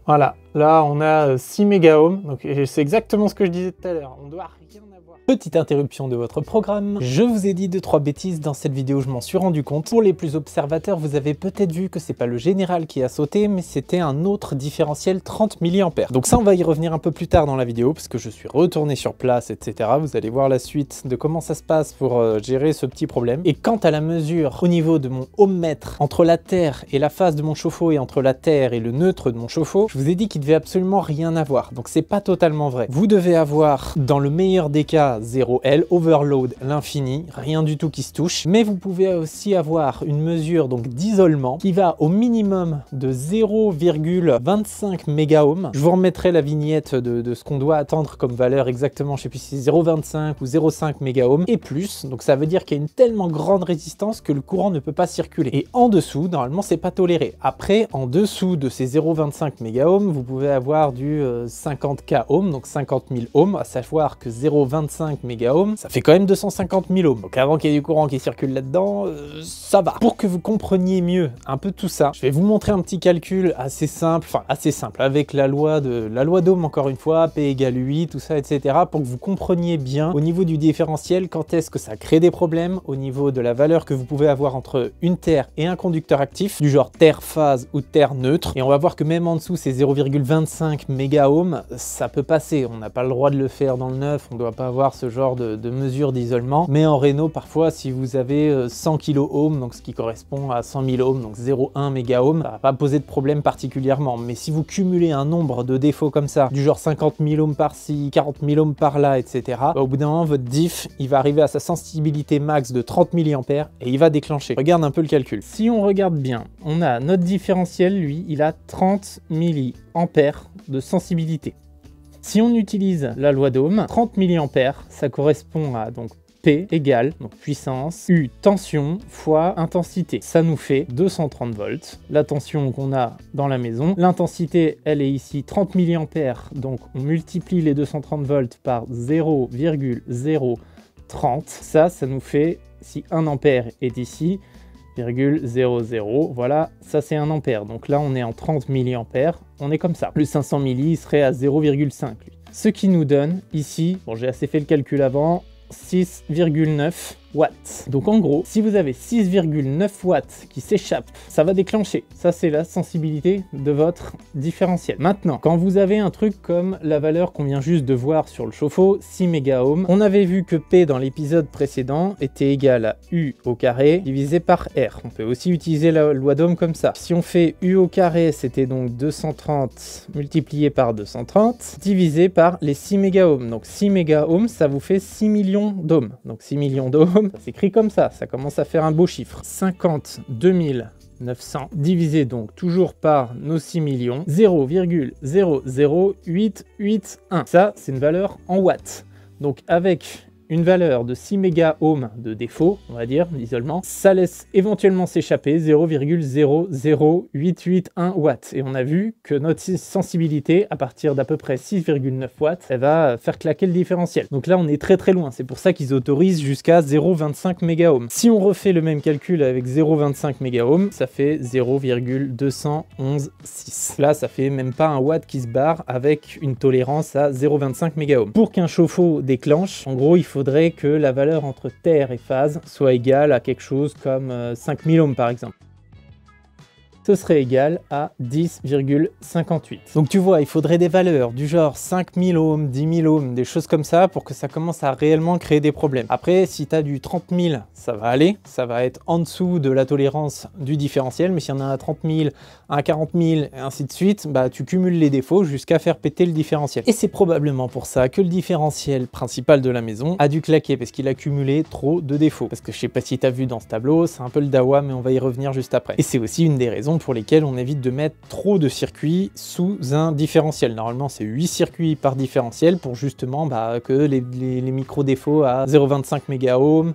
Speaker 1: Voilà, là on a 6 mégaohms, donc c'est exactement ce que je disais tout à l'heure, on doit rien avoir. Petite interruption de votre programme, je vous ai dit 2-3 bêtises dans cette vidéo, je m'en suis rendu compte. Pour les plus observateurs, vous avez peut-être vu que c'est pas le général qui a sauté, mais c'était un autre différentiel 30 mA. Donc ça, on va y revenir un peu plus tard dans la vidéo, parce que je suis retourné sur place, etc. Vous allez voir la suite de comment ça se passe pour gérer ce petit problème. Et quant à la mesure au niveau de mon ohmmètre, entre la terre et la phase de mon chauffe-eau, et entre la terre et le neutre de mon chauffe-eau, je vous ai dit qu'il devait absolument rien avoir. Donc c'est pas totalement vrai. Vous devez avoir, dans le meilleur des cas, 0L, overload, l'infini, rien du tout qui se touche. Mais vous pouvez aussi avoir une mesure donc d'isolement qui va au minimum de 0,25 mégaohms. Je vous remettrai la vignette de ce qu'on doit attendre comme valeur exactement. Je sais plus si c'est 0,25 ou 0,5 mégaohms et plus. Donc ça veut dire qu'il y a une tellement grande résistance que le courant ne peut pas circuler. Et en dessous, normalement, c'est pas toléré. Après, en dessous de ces 0,25 mégaohms, vous pouvez avoir du 50K ohms, donc 50 000 ohms, à savoir que 0,25 0,25 mégaohm, ça fait quand même 250 000 ohms. Donc avant qu'il y ait du courant qui circule là-dedans, ça va. Pour que vous compreniez mieux un peu tout ça, je vais vous montrer un petit calcul assez simple, avec la loi d'Ohm encore une fois, P égale UI, tout ça, etc. pour que vous compreniez bien au niveau du différentiel quand est-ce que ça crée des problèmes au niveau de la valeur que vous pouvez avoir entre une terre et un conducteur actif, du genre terre phase ou terre neutre. Et on va voir que même en dessous, ces 0,25 mégaohm, ça peut passer. On n'a pas le droit de le faire dans le neuf, on ne doit pas avoir ce genre de mesure d'isolement. Mais en réno, parfois, si vous avez 100 kilo ohm, donc ce qui correspond à 100 000 ohms, donc 0,1 mégaohm, ça va pas poser de problème particulièrement. Mais si vous cumulez un nombre de défauts comme ça, du genre 50 000 ohms par-ci, 40 000 ohms par-là, etc., bah, au bout d'un moment, votre diff, il va arriver à sa sensibilité max de 30 mA et il va déclencher. Regarde un peu le calcul. Si on regarde bien, on a notre différentiel, lui, il a 30 mA de sensibilité. Si on utilise la loi d'Ohm, 30 mA, ça correspond à donc P égale, donc puissance, U tension fois intensité. Ça nous fait 230 volts. La tension qu'on a dans la maison. L'intensité, elle est ici 30 mA, donc on multiplie les 230 volts par 0,030. Ça nous fait, si 1 ampère est ici, 0,00, voilà, ça c'est 1 ampère. Donc là, on est en 30 mA, on est comme ça. Plus 500 milli, il serait à 0,5 lui. Ce qui nous donne ici, bon j'ai assez fait le calcul avant, 6,9 watts. Donc en gros, si vous avez 6,9 watts qui s'échappent, ça va déclencher. Ça, c'est la sensibilité de votre différentiel. Maintenant, quand vous avez un truc comme la valeur qu'on vient juste de voir sur le chauffe-eau, 6 mégaohms, on avait vu que P dans l'épisode précédent était égal à U au carré divisé par R. On peut aussi utiliser la loi d'Ohm comme ça. Si on fait U au carré, c'était donc 230 multiplié par 230 divisé par les 6 mégaohms. Donc 6 mégaohms, ça vous fait 6 millions d'ohms. Donc 6 millions d'ohms, ça s'écrit comme ça commence à faire un beau chiffre. 52 900 divisé donc toujours par nos 6 millions, 0,00881. Ça, c'est une valeur en watts. Donc avec une valeur de 6 mégaohms de défaut, on va dire, d'isolement, ça laisse éventuellement s'échapper 0,00881 watts. Et on a vu que notre sensibilité, à partir d'à peu près 6,9 watts, elle va faire claquer le différentiel. Donc là, on est très très loin. C'est pour ça qu'ils autorisent jusqu'à 0,25 mégaohms. Si on refait le même calcul avec 0,25 mégaohms, ça fait 0,2116. Là, ça fait même pas un watt qui se barre avec une tolérance à 0,25 mégaohms. Pour qu'un chauffe-eau déclenche, en gros, il faudrait que la valeur entre terre et phase soit égale à quelque chose comme 5000 ohms par exemple. Ce serait égal à 10,58. Donc tu vois, il faudrait des valeurs du genre 5000 ohms, 10 000 ohms, des choses comme ça pour que ça commence à réellement créer des problèmes. Après, si tu as du 30 000, ça va aller, ça va être en dessous de la tolérance du différentiel, mais s'il y en a à 30 000, à 40 000, et ainsi de suite, bah tu cumules les défauts jusqu'à faire péter le différentiel. Et c'est probablement pour ça que le différentiel principal de la maison a dû claquer, parce qu'il a cumulé trop de défauts. Parce que je sais pas si tu as vu dans ce tableau, c'est un peu le dawa, mais on va y revenir juste après. Et c'est aussi une des raisons pour lesquelles on évite de mettre trop de circuits sous un différentiel. Normalement, c'est 8 circuits par différentiel pour justement que les micro-défauts à 0,25 mégaohms,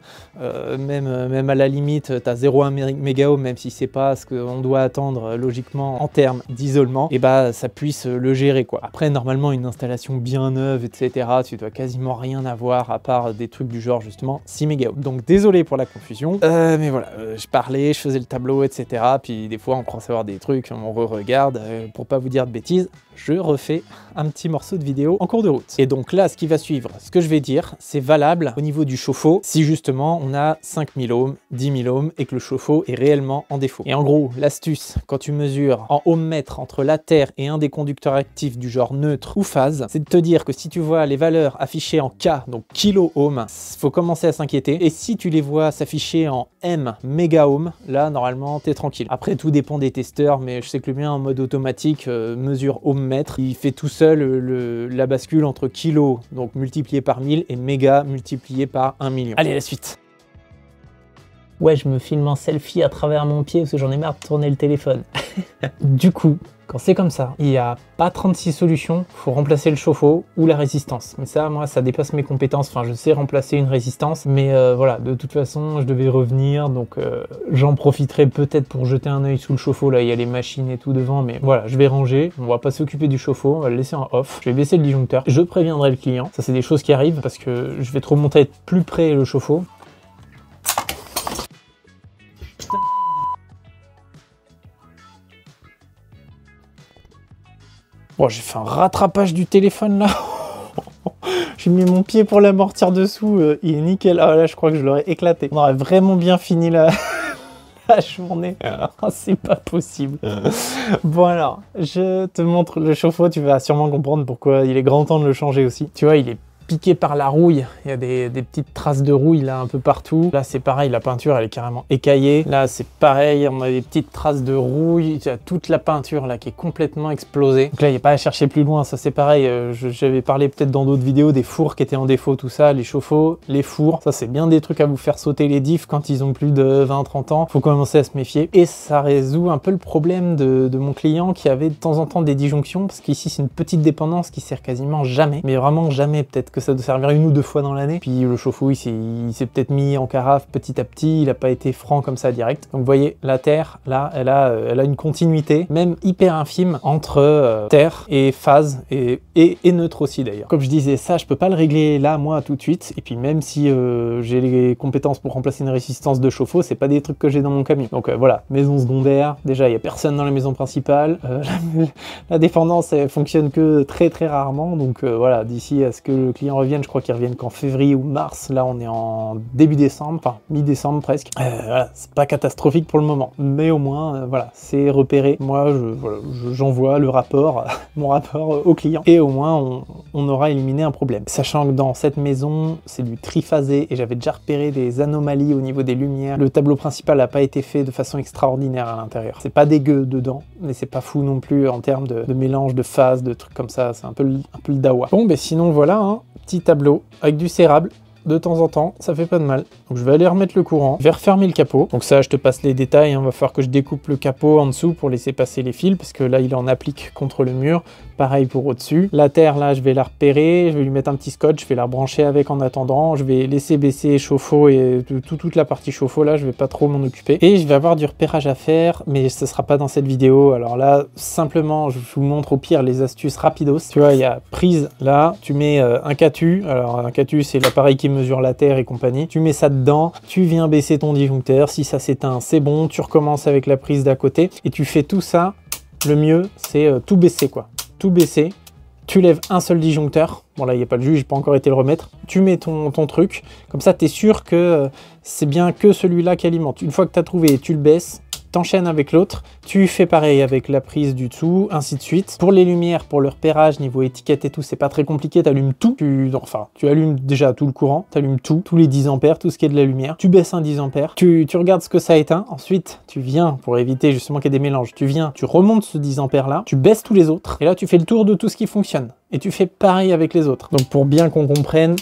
Speaker 1: même à la limite, tu as 0,1 mégaohm, même si c'est pas ce qu'on doit attendre logiquement en termes d'isolement, et ça puisse le gérer quoi. Après, normalement, une installation bien neuve, etc., tu dois quasiment rien avoir à part des trucs du genre justement 6 mégaohms. Donc désolé pour la confusion, mais voilà, je parlais, je faisais le tableau, etc., puis des fois on croit savoir des trucs, on re-regarde, pour pas vous dire de bêtises, je refais un petit morceau de vidéo en cours de route. Et donc là, ce qui va suivre, ce que je vais dire, c'est valable au niveau du chauffe-eau si justement on a 5000 ohms, 10 000 ohms et que le chauffe-eau est réellement en défaut. Et en gros, l'astuce, quand tu mesures en ohmmètre entre la terre et un des conducteurs actifs du genre neutre ou phase, c'est de te dire que si tu vois les valeurs affichées en K, donc kilo-ohm, faut commencer à s'inquiéter. Et si tu les vois s'afficher en M, méga-ohm, là, normalement, t'es tranquille. Après, tout dépend des testeurs, mais je sais que le mien en mode automatique mesure ohmmètre. Il fait tout seul la bascule entre kilo, donc multiplié par 1000, et méga multiplié par 1 million. Allez, la suite. Ouais, je me filme en selfie à travers mon pied parce que j'en ai marre de tourner le téléphone. Du coup, quand c'est comme ça, il n'y a pas 36 solutions, il faut remplacer le chauffe-eau ou la résistance. Mais ça, moi, ça dépasse mes compétences. Enfin, je sais remplacer une résistance, mais voilà, de toute façon, je devais revenir, donc j'en profiterai peut-être pour jeter un œil sous le chauffe-eau. Là, il y a les machines et tout devant, mais voilà, je vais ranger. On va pas s'occuper du chauffe-eau, on va le laisser en off. Je vais baisser le disjoncteur. Je préviendrai le client. Ça, c'est des choses qui arrivent parce que je vais trop monter être plus près le chauffe-eau. Bon, j'ai fait un rattrapage du téléphone là. J'ai mis mon pied pour l'amortir dessous. Il est nickel. Ah là, je crois que je l'aurais éclaté. On aurait vraiment bien fini la journée. C'est pas possible. Bon alors, je te montre le chauffe-eau. Tu vas sûrement comprendre pourquoi il est grand temps de le changer aussi. Tu vois, il est piqué par la rouille, il y a des petites traces de rouille là un peu partout. Là c'est pareil, la peinture elle est carrément écaillée. Là c'est pareil, on a des petites traces de rouille, il y a toute la peinture là qui est complètement explosée. Donc là il n'y a pas à chercher plus loin, ça c'est pareil, j'avais parlé peut-être dans d'autres vidéos des fours qui étaient en défaut, tout ça, les chauffe-eau, les fours, ça c'est bien des trucs à vous faire sauter les diffs quand ils ont plus de 20-30 ans, faut commencer à se méfier. Et ça résout un peu le problème de mon client qui avait de temps en temps des disjonctions, parce qu'ici c'est une petite dépendance qui sert quasiment jamais, mais vraiment jamais, peut-être que ça doit servir 1 ou 2 fois dans l'année. Puis le chauffe-eau il s'est peut-être mis en carafe petit à petit, il n'a pas été franc comme ça direct. Donc vous voyez, la terre là elle a une continuité même hyper infime entre terre et phase et neutre aussi d'ailleurs. Comme je disais, ça je peux pas le régler là moi tout de suite, et puis même si j'ai les compétences pour remplacer une résistance de chauffe-eau, c'est pas des trucs que j'ai dans mon camion. Donc voilà, maison secondaire, déjà il y a personne dans la maison principale, la dépendance elle fonctionne que très rarement, donc voilà, d'ici à ce que le client revienne, je crois qu'ils reviennent qu'en février ou mars, là on est en début décembre, enfin mi-décembre presque, voilà, c'est pas catastrophique pour le moment, mais au moins voilà, c'est repéré. Moi j'envoie le rapport, mon rapport au client, et au moins on aura éliminé un problème. Sachant que dans cette maison c'est du triphasé et j'avais déjà repéré des anomalies au niveau des lumières. Le tableau principal n'a pas été fait de façon extraordinaire à l'intérieur, c'est pas dégueu dedans, mais c'est pas fou non plus en termes de mélange de phases, de trucs comme ça, c'est un peu le dawa. Bon ben sinon voilà, hein, petit tableau avec du cérable de temps en temps, ça fait pas de mal. Donc je vais aller remettre le courant, je vais refermer le capot. Donc ça je te passe les détails, hein. Va falloir que je découpe le capot en dessous pour laisser passer les fils, parce que là il en applique contre le mur. Pareil pour au-dessus. La terre là je vais la repérer, je vais lui mettre un petit scotch, je vais la rebrancher avec en attendant. Je vais laisser baisser chauffe-eau et toute la partie chauffe-eau là, je vais pas trop m'en occuper. Et je vais avoir du repérage à faire, mais ce sera pas dans cette vidéo. Alors là simplement je vous montre au pire les astuces rapidos. Tu vois, il y a prise là, tu mets un catu. Alors un catu c'est l'appareil qui mesure la terre et compagnie. Tu mets ça dedans, tu viens baisser ton disjoncteur. Si ça s'éteint c'est bon, tu recommences avec la prise d'à côté et tu fais tout ça. Le mieux c'est tout baisser quoi. Tout baisser, tu lèves un seul disjoncteur, bon là il n'y a pas le jus, j'ai pas encore été le remettre, tu mets ton truc, comme ça tu es sûr que c'est bien que celui-là qui alimente. Une fois que tu as trouvé, tu le baisses, t'enchaînes avec l'autre, tu fais pareil avec la prise du dessous, ainsi de suite. Pour les lumières, pour le repérage, niveau étiquette et tout, c'est pas très compliqué, tu allumes tout, tu allumes déjà tout le courant, tu allumes tout, tous les 10 ampères, tout ce qui est de la lumière, tu baisses un 10 ampères, tu regardes ce que ça éteint, ensuite tu viens, pour éviter justement qu'il y ait des mélanges, tu remontes ce 10 ampères là, tu baisses tous les autres, et là tu fais le tour de tout ce qui fonctionne, et tu fais pareil avec les autres. Donc pour bien qu'on comprenne,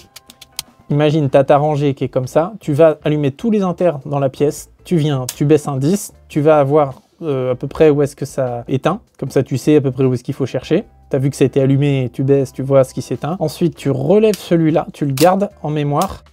Speaker 1: imagine, tu as ta rangée qui est comme ça, tu vas allumer tous les ampères dans la pièce, tu viens, tu baisses un 10, tu vas avoir à peu près où est-ce que ça éteint, comme ça tu sais à peu près où est-ce qu'il faut chercher. Tu as vu que ça a été allumé, tu baisses, tu vois ce qui s'éteint. Ensuite, tu relèves celui-là, tu le gardes en mémoire,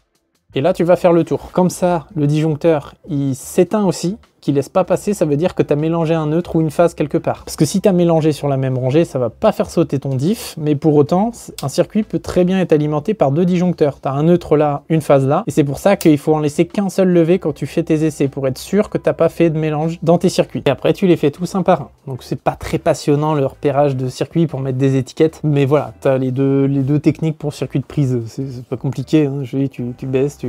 Speaker 1: et là tu vas faire le tour. Comme ça, le disjoncteur, il s'éteint aussi, qui laisse pas passer, ça veut dire que tu as mélangé un neutre ou une phase quelque part. Parce que si tu as mélangé sur la même rangée, ça va pas faire sauter ton diff, mais pour autant, un circuit peut très bien être alimenté par 2 disjoncteurs. Tu as un neutre là, une phase là, et c'est pour ça qu'il faut en laisser qu'un seul levé quand tu fais tes essais, pour être sûr que tu n'as pas fait de mélange dans tes circuits. Et après, tu les fais tous un par un. Donc c'est pas très passionnant le repérage de circuits pour mettre des étiquettes, mais voilà, tu as les deux techniques pour circuit de prise. C'est pas compliqué, hein. Tu baisses,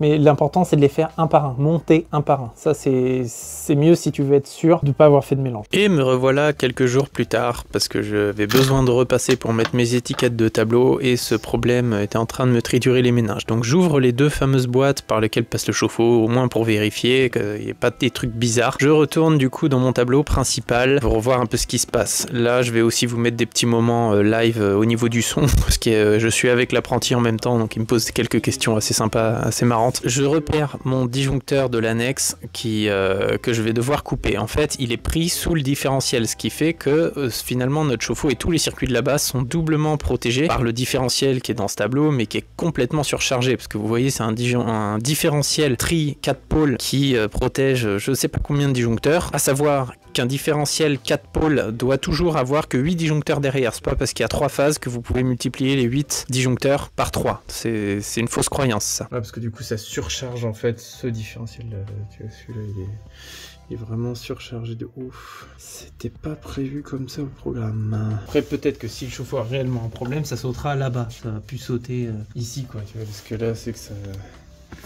Speaker 1: mais l'important c'est de les faire un par un, monter un par un. Ça c'est c'est mieux si tu veux être sûr de ne pas avoir fait de mélange.
Speaker 2: Et me revoilà quelques jours plus tard, parce que j'avais besoin de repasser pour mettre mes étiquettes de tableau, et ce problème était en train de me triturer les méninges. Donc j'ouvre les deux fameuses boîtes par lesquelles passe le chauffe-eau, au moins pour vérifier qu'il n'y ait pas des trucs bizarres. Je retourne du coup dans mon tableau principal pour voir un peu ce qui se passe. Là, je vais aussi vous mettre des petits moments live au niveau du son, parce que je suis avec l'apprenti en même temps, donc il me pose quelques questions assez sympas, assez marrantes. Je repère mon disjoncteur de l'annexe que je vais devoir couper. En fait, il est pris sous le différentiel, ce qui fait que finalement notre chauffe-eau et tous les circuits de la base sont doublement protégés par le différentiel qui est dans ce tableau, mais qui est complètement surchargé, parce que vous voyez, c'est un différentiel tri 4 pôles qui protège je ne sais pas combien de disjoncteurs, à savoir qu'un différentiel 4 pôles doit toujours avoir que 8 disjoncteurs derrière. C'est pas parce qu'il y a 3 phases que vous pouvez multiplier les 8 disjoncteurs par 3. C'est une fausse croyance, ça.
Speaker 1: Ouais, parce que du coup, ça surcharge en fait ce différentiel. Tu vois, celui-là, il est vraiment surchargé de ouf. C'était pas prévu comme ça au programme. Après, peut-être que si le chauffe-eau a réellement un problème, ça sautera là-bas. Ça va plus sauter ici, quoi. Tu vois, parce que là, c'est que ça...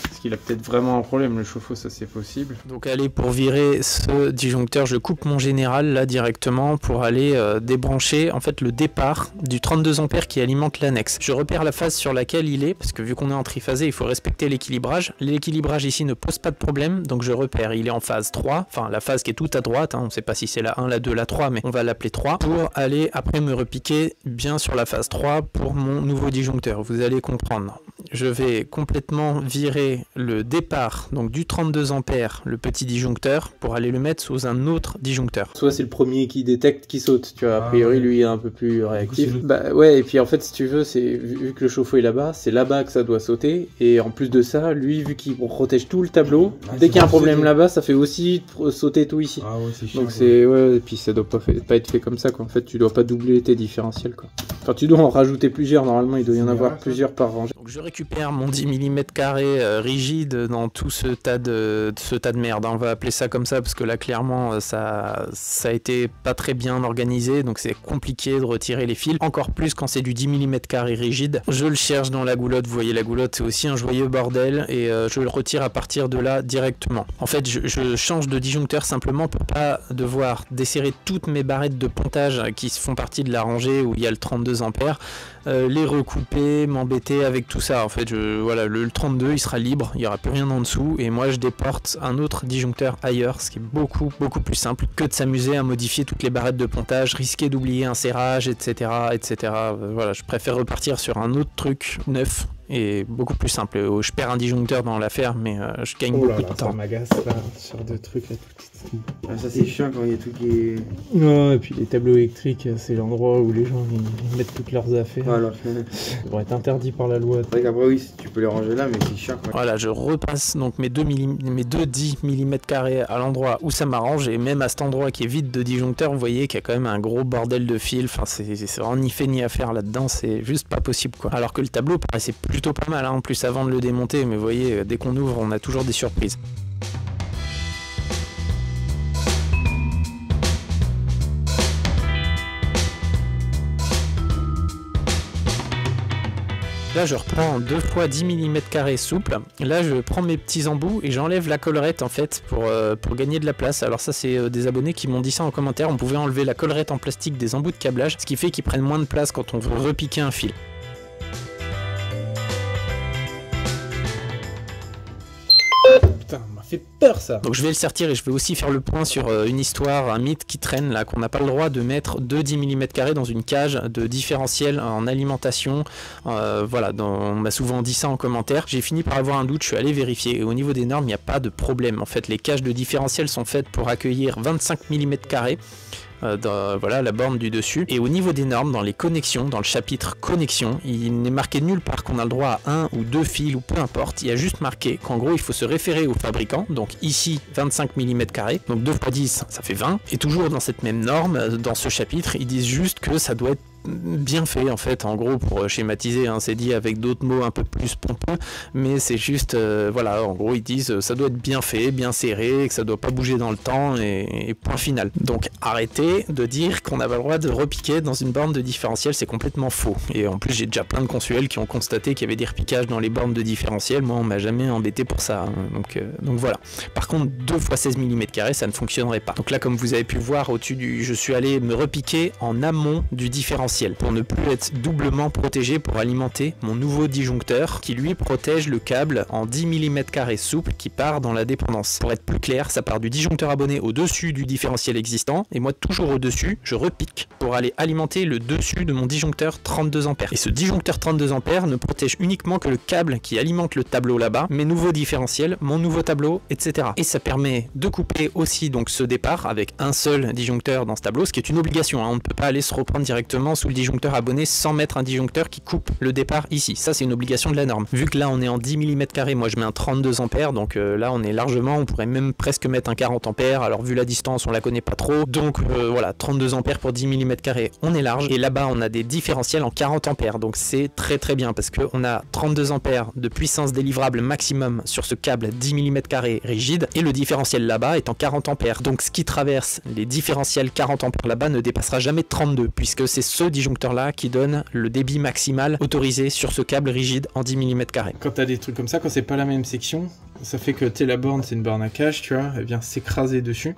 Speaker 1: Parce qu'il a peut-être vraiment un problème, le chauffe-eau, ça c'est possible.
Speaker 2: Donc allez, pour virer ce disjoncteur, je coupe mon général là directement pour aller débrancher en fait le départ du 32 ampères qui alimente l'annexe. Je repère la phase sur laquelle il est, parce que vu qu'on est en triphasé, il faut respecter l'équilibrage. L'équilibrage ici ne pose pas de problème, donc je repère, il est en phase 3, enfin la phase qui est tout à droite, hein, on ne sait pas si c'est la 1, la 2, la 3, mais on va l'appeler 3, pour aller après me repiquer bien sur la phase 3 pour mon nouveau disjoncteur, vous allez comprendre. Je vais complètement virer le départ donc du 32 ampères, le petit disjoncteur, pour aller le mettre sous un autre disjoncteur.
Speaker 1: Soit c'est le premier qui détecte qui saute, tu vois, a priori lui est un peu plus réactif. Bah ouais, et puis en fait si tu veux, c'est vu que le chauffe-eau est là-bas, c'est là-bas que ça doit sauter, et en plus de ça, lui vu qu'il protège tout le tableau, dès qu'il y a un problème là-bas, ça fait aussi sauter tout ici. Ah ouais, c'est chiant. Donc c'est ouais, et puis ça doit pas être fait comme ça quoi. En fait, tu dois pas doubler tes différentiels quoi. Enfin, tu dois en rajouter plusieurs, normalement il doit y en avoir plusieurs par rangée.
Speaker 2: Donc je récupère mon 10 mm² rigide dans tout ce tas de merde, hein. On va appeler ça comme ça parce que là clairement ça a été pas très bien organisé, donc c'est compliqué de retirer les fils, encore plus quand c'est du 10 mm² rigide. Je le cherche dans la goulotte, vous voyez la goulotte c'est aussi un joyeux bordel, et je le retire à partir de là directement. En fait je change de disjoncteur simplement pour pas devoir desserrer toutes mes barrettes de pontage qui font partie de la rangée où il y a le 32 ampères, les recouper, m'embêter avec tout ça. En fait voilà, le 32 il sera libre, il n'y aura plus rien en dessous, et moi je déporte un autre disjoncteur ailleurs, ce qui est beaucoup plus simple que de s'amuser à modifier toutes les barrettes de pontage, risquer d'oublier un serrage, etc. Voilà, je préfère repartir sur un autre truc neuf et beaucoup plus simple. Je perds un disjoncteur dans l'affaire, mais je gagne beaucoup de temps.
Speaker 1: Ça m'agace là, ce genre de truc là.
Speaker 3: Ça c'est chiant quand il y a tout qui est...
Speaker 1: Non, et puis les tableaux électriques, c'est l'endroit où les gens ils mettent toutes leurs affaires.
Speaker 3: Voilà.
Speaker 1: Ça devrait être interdit par la loi.
Speaker 3: C'est vrai qu'après oui, tu peux les ranger là, mais c'est chiant quoi.
Speaker 2: Voilà, je repasse donc mes deux 10 mm² à l'endroit où ça m'arrange, et même à cet endroit qui est vide de disjoncteurs, vous voyez qu'il y a quand même un gros bordel de fils. Enfin, c'est vraiment ni fait ni à faire là-dedans, c'est juste pas possible quoi. Alors que le tableau paraissait plutôt pas mal hein, en plus avant de le démonter, mais vous voyez, dès qu'on ouvre, on a toujours des surprises. Là je reprends 2 fois 10 mm² souple, là je prends mes petits embouts et j'enlève la collerette en fait pour gagner de la place. Alors ça c'est des abonnés qui m'ont dit ça en commentaire, on pouvait enlever la collerette en plastique des embouts de câblage, ce qui fait qu'ils prennent moins de place quand on veut repiquer un fil.
Speaker 1: Putain, m'a fait peur ça.
Speaker 2: Donc je vais le sortir et je vais aussi faire le point sur une histoire, un mythe qui traîne là, qu'on n'a pas le droit de mettre 2 10 mm² dans une cage de différentiel en alimentation. Voilà, on m'a souvent dit ça en commentaire. J'ai fini par avoir un doute, je suis allé vérifier, et au niveau des normes il n'y a pas de problème. En fait les cages de différentiel sont faites pour accueillir 25 mm². Voilà la borne du dessus, et au niveau des normes, dans les connexions, dans le chapitre connexion, il n'est marqué nulle part qu'on a le droit à 1 ou 2 fils ou peu importe, il y a juste marqué qu'en gros il faut se référer au fabricant, donc ici 25 mm², donc 2 x 10 ça fait 20, et toujours dans cette même norme, dans ce chapitre, ils disent juste que ça doit être bien fait en fait, en gros pour schématiser, hein, c'est dit avec d'autres mots un peu plus pompeux, mais c'est juste, voilà, en gros ils disent ça doit être bien fait, bien serré, que ça doit pas bouger dans le temps et point final. Donc arrêtez de dire qu'on n'a pas le droit de repiquer dans une borne de différentiel, c'est complètement faux. Et en plus j'ai déjà plein de consuels qui ont constaté qu'il y avait des repiquages dans les bornes de différentiel, moi on m'a jamais embêté pour ça, hein. Donc voilà. Par contre 2 x 16 mm ça ne fonctionnerait pas. Donc là comme vous avez pu voir au-dessus je suis allé me repiquer en amont du différentiel pour ne plus être doublement protégé pour alimenter mon nouveau disjoncteur qui lui protège le câble en 10 mm² souple qui part dans la dépendance. Pour être plus clair, ça part du disjoncteur abonné au-dessus du différentiel existant et moi toujours au-dessus, je repique pour aller alimenter le dessus de mon disjoncteur 32 A. Et ce disjoncteur 32 A ne protège uniquement que le câble qui alimente le tableau là-bas, mes nouveaux différentiels, mon nouveau tableau, etc. Et ça permet de couper aussi donc ce départ avec un seul disjoncteur dans ce tableau, ce qui est une obligation, hein. On ne peut pas aller se reprendre directement sous le disjoncteur abonné sans mettre un disjoncteur qui coupe le départ ici. Ça c'est une obligation de la norme. Vu que là on est en 10 mm², moi je mets un 32 A, donc là on est largement, on pourrait même presque mettre un 40 A, alors vu la distance on la connaît pas trop, donc voilà, 32 A pour 10 mm², on est large, et là-bas on a des différentiels en 40 A, donc c'est très très bien, parce qu'on a 32 A de puissance délivrable maximum sur ce câble 10 mm² rigide, et le différentiel là-bas est en 40 A, donc ce qui traverse les différentiels 40 A là-bas ne dépassera jamais 32, puisque c'est ce disjoncteur là qui donne le débit maximal autorisé sur ce câble rigide en 10 mm².
Speaker 1: Quand t'as des trucs comme ça, quand c'est pas la même section, ça fait que la borne c'est une borne à cache, tu vois, elle vient s'écraser dessus.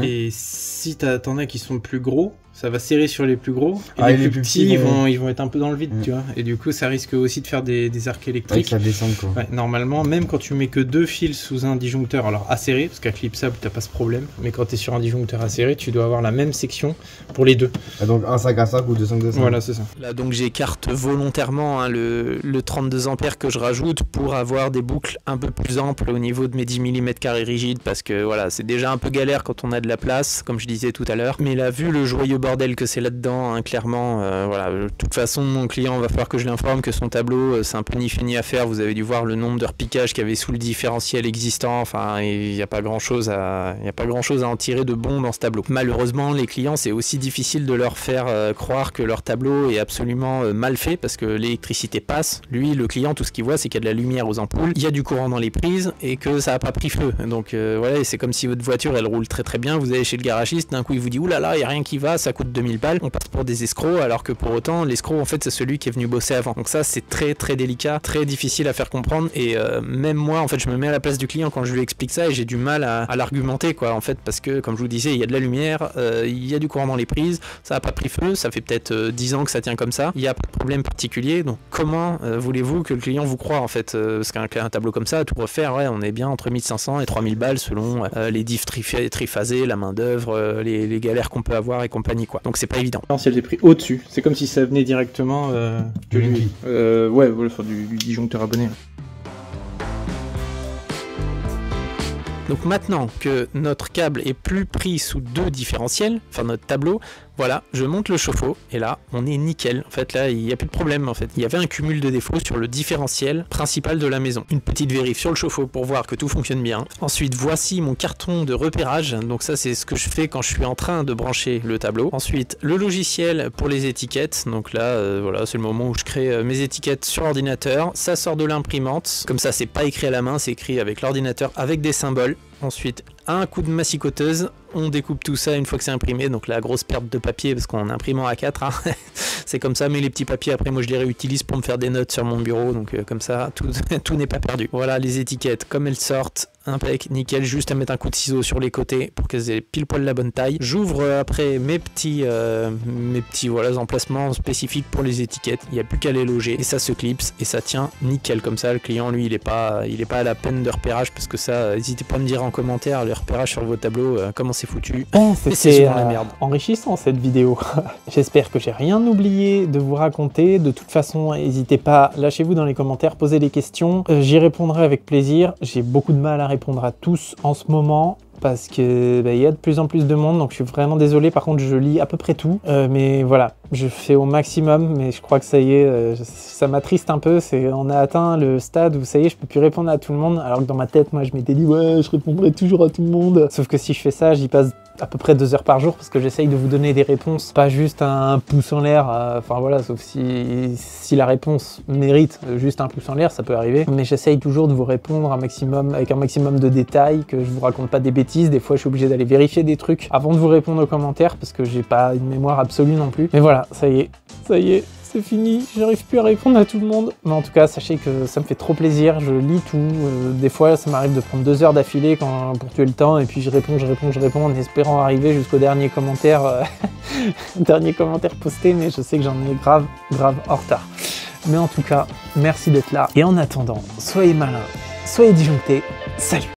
Speaker 1: Et si t'en as qui sont plus gros, ça va serrer sur les plus gros, et les plus petits ils vont être un peu dans le vide, tu vois, et du coup ça risque aussi de faire des arcs électriques.
Speaker 3: Ça descend quoi.
Speaker 1: Ouais, normalement, même quand tu mets que 2 fils sous un disjoncteur, alors acéré, parce qu'à clipsable t'as pas ce problème, mais quand t'es sur un disjoncteur acéré, tu dois avoir la même section pour les deux.
Speaker 3: Ah, donc un 5 à 5 ou 2 5 à 5.
Speaker 1: Voilà, c'est ça.
Speaker 2: Là donc j'écarte volontairement, hein, le 32 A que je rajoute pour avoir des boucles un peu plus amples au niveau de mes 10 mm² rigides, parce que voilà, c'est déjà un peu galère quand on a de la place, comme je disais tout à l'heure, mais là vu le joyeux bordel que c'est là-dedans, hein, clairement, voilà, de toute façon mon client va falloir que je l'informe que son tableau c'est un peu ni fait ni à faire. Vous avez dû voir le nombre de repiquages qu'il y avait sous le différentiel existant, enfin il n'y a pas grand chose à en tirer de bon dans ce tableau. Malheureusement les clients c'est aussi difficile de leur faire croire que leur tableau est absolument mal fait, parce que l'électricité passe, lui le client tout ce qu'il voit c'est qu'il y a de la lumière aux ampoules, il y a du courant dans les prises et que ça n'a pas pris feu, donc voilà, et c'est comme si votre voiture elle roule très très bien, vous allez chez le garagiste, d'un coup il vous dit oulala il n'y a rien qui va, ça coûte 2000 balles, on passe pour des escrocs, alors que pour autant l'escroc en fait c'est celui qui est venu bosser avant. Donc ça c'est très très délicat, très difficile à faire comprendre, et même moi en fait je me mets à la place du client quand je lui explique ça, et j'ai du mal à l'argumenter quoi, en fait, parce que comme je vous disais il y a de la lumière, il y a du courant dans les prises, ça n'a pas pris feu, ça fait peut-être 10 ans que ça tient comme ça, il n'y a pas de problème particulier, donc comment voulez-vous que le client vous croie en fait, parce qu'un tableau comme ça à tout refaire, ouais, on est bien entre 1500 et 3000 balles selon les diffs triphasés, la main d'œuvre, les galères qu'on peut avoir et compagnie quoi, donc c'est pas évident.
Speaker 1: Si elle est pris au-dessus, c'est comme si ça venait directement de lui. Ouais, enfin, du disjoncteur abonné.
Speaker 2: Donc maintenant que notre câble est plus pris sous 2 différentiels, enfin notre tableau, voilà, je monte le chauffe-eau et là on est nickel. En fait là il n'y a plus de problème en fait. Il y avait un cumul de défauts sur le différentiel principal de la maison. Une petite vérif sur le chauffe-eau pour voir que tout fonctionne bien. Ensuite voici mon carton de repérage. Donc ça c'est ce que je fais quand je suis en train de brancher le tableau. Ensuite le logiciel pour les étiquettes. Donc là voilà, c'est le moment où je crée mes étiquettes sur ordinateur. Ça sort de l'imprimante. Comme ça c'est pas écrit à la main, c'est écrit avec l'ordinateur avec des symboles. Ensuite, un coup de massicoteuse, on découpe tout ça une fois que c'est imprimé, donc la grosse perte de papier parce qu'on imprime en A4, hein. C'est comme ça, mais les petits papiers après moi je les réutilise pour me faire des notes sur mon bureau, donc comme ça tout n'est pas perdu. Voilà les étiquettes comme elles sortent, impec, nickel, juste à mettre un coup de ciseau sur les côtés pour qu'elles aient pile poil la bonne taille. J'ouvre après mes petits voilà, emplacements spécifiques pour les étiquettes, il n'y a plus qu'à les loger et ça se clipse et ça tient nickel comme ça. Le client lui il est pas à la peine de repérage, parce que ça, n'hésitez pas à me dire en commentaire les repérages sur vos tableaux, comment c'est foutu.
Speaker 1: C'est souvent la merde. Enrichissant cette vidéo. J'espère que j'ai rien oublié de vous raconter. De toute façon, n'hésitez pas, lâchez-vous dans les commentaires, posez des questions. J'y répondrai avec plaisir. J'ai beaucoup de mal à répondre à tous en ce moment, parce que y a de plus en plus de monde, donc je suis vraiment désolé. Par contre je lis à peu près tout, mais voilà, je fais au maximum, mais je crois que ça y est, ça m'attriste un peu. On a atteint le stade où ça y est, je peux plus répondre à tout le monde, alors que dans ma tête moi je m'étais dit ouais je répondrai toujours à tout le monde, sauf que si je fais ça j'y passe à peu près 2 heures par jour parce que j'essaye de vous donner des réponses, pas juste un pouce en l'air, enfin voilà, sauf si la réponse mérite juste un pouce en l'air, ça peut arriver, mais j'essaye toujours de vous répondre avec un maximum de détails, que je vous raconte pas des bêtises. Des fois je suis obligé d'aller vérifier des trucs avant de vous répondre aux commentaires parce que j'ai pas une mémoire absolue non plus. Mais voilà, ça y est, c'est fini, j'arrive plus à répondre à tout le monde. Mais en tout cas, sachez que ça me fait trop plaisir, je lis tout. Des fois, ça m'arrive de prendre 2 heures d'affilée pour tuer le temps, et puis je réponds en espérant arriver jusqu'au dernier commentaire, dernier commentaire posté, mais je sais que j'en ai grave en retard. Mais en tout cas, merci d'être là. Et en attendant, soyez malins, soyez disjonctés, salut!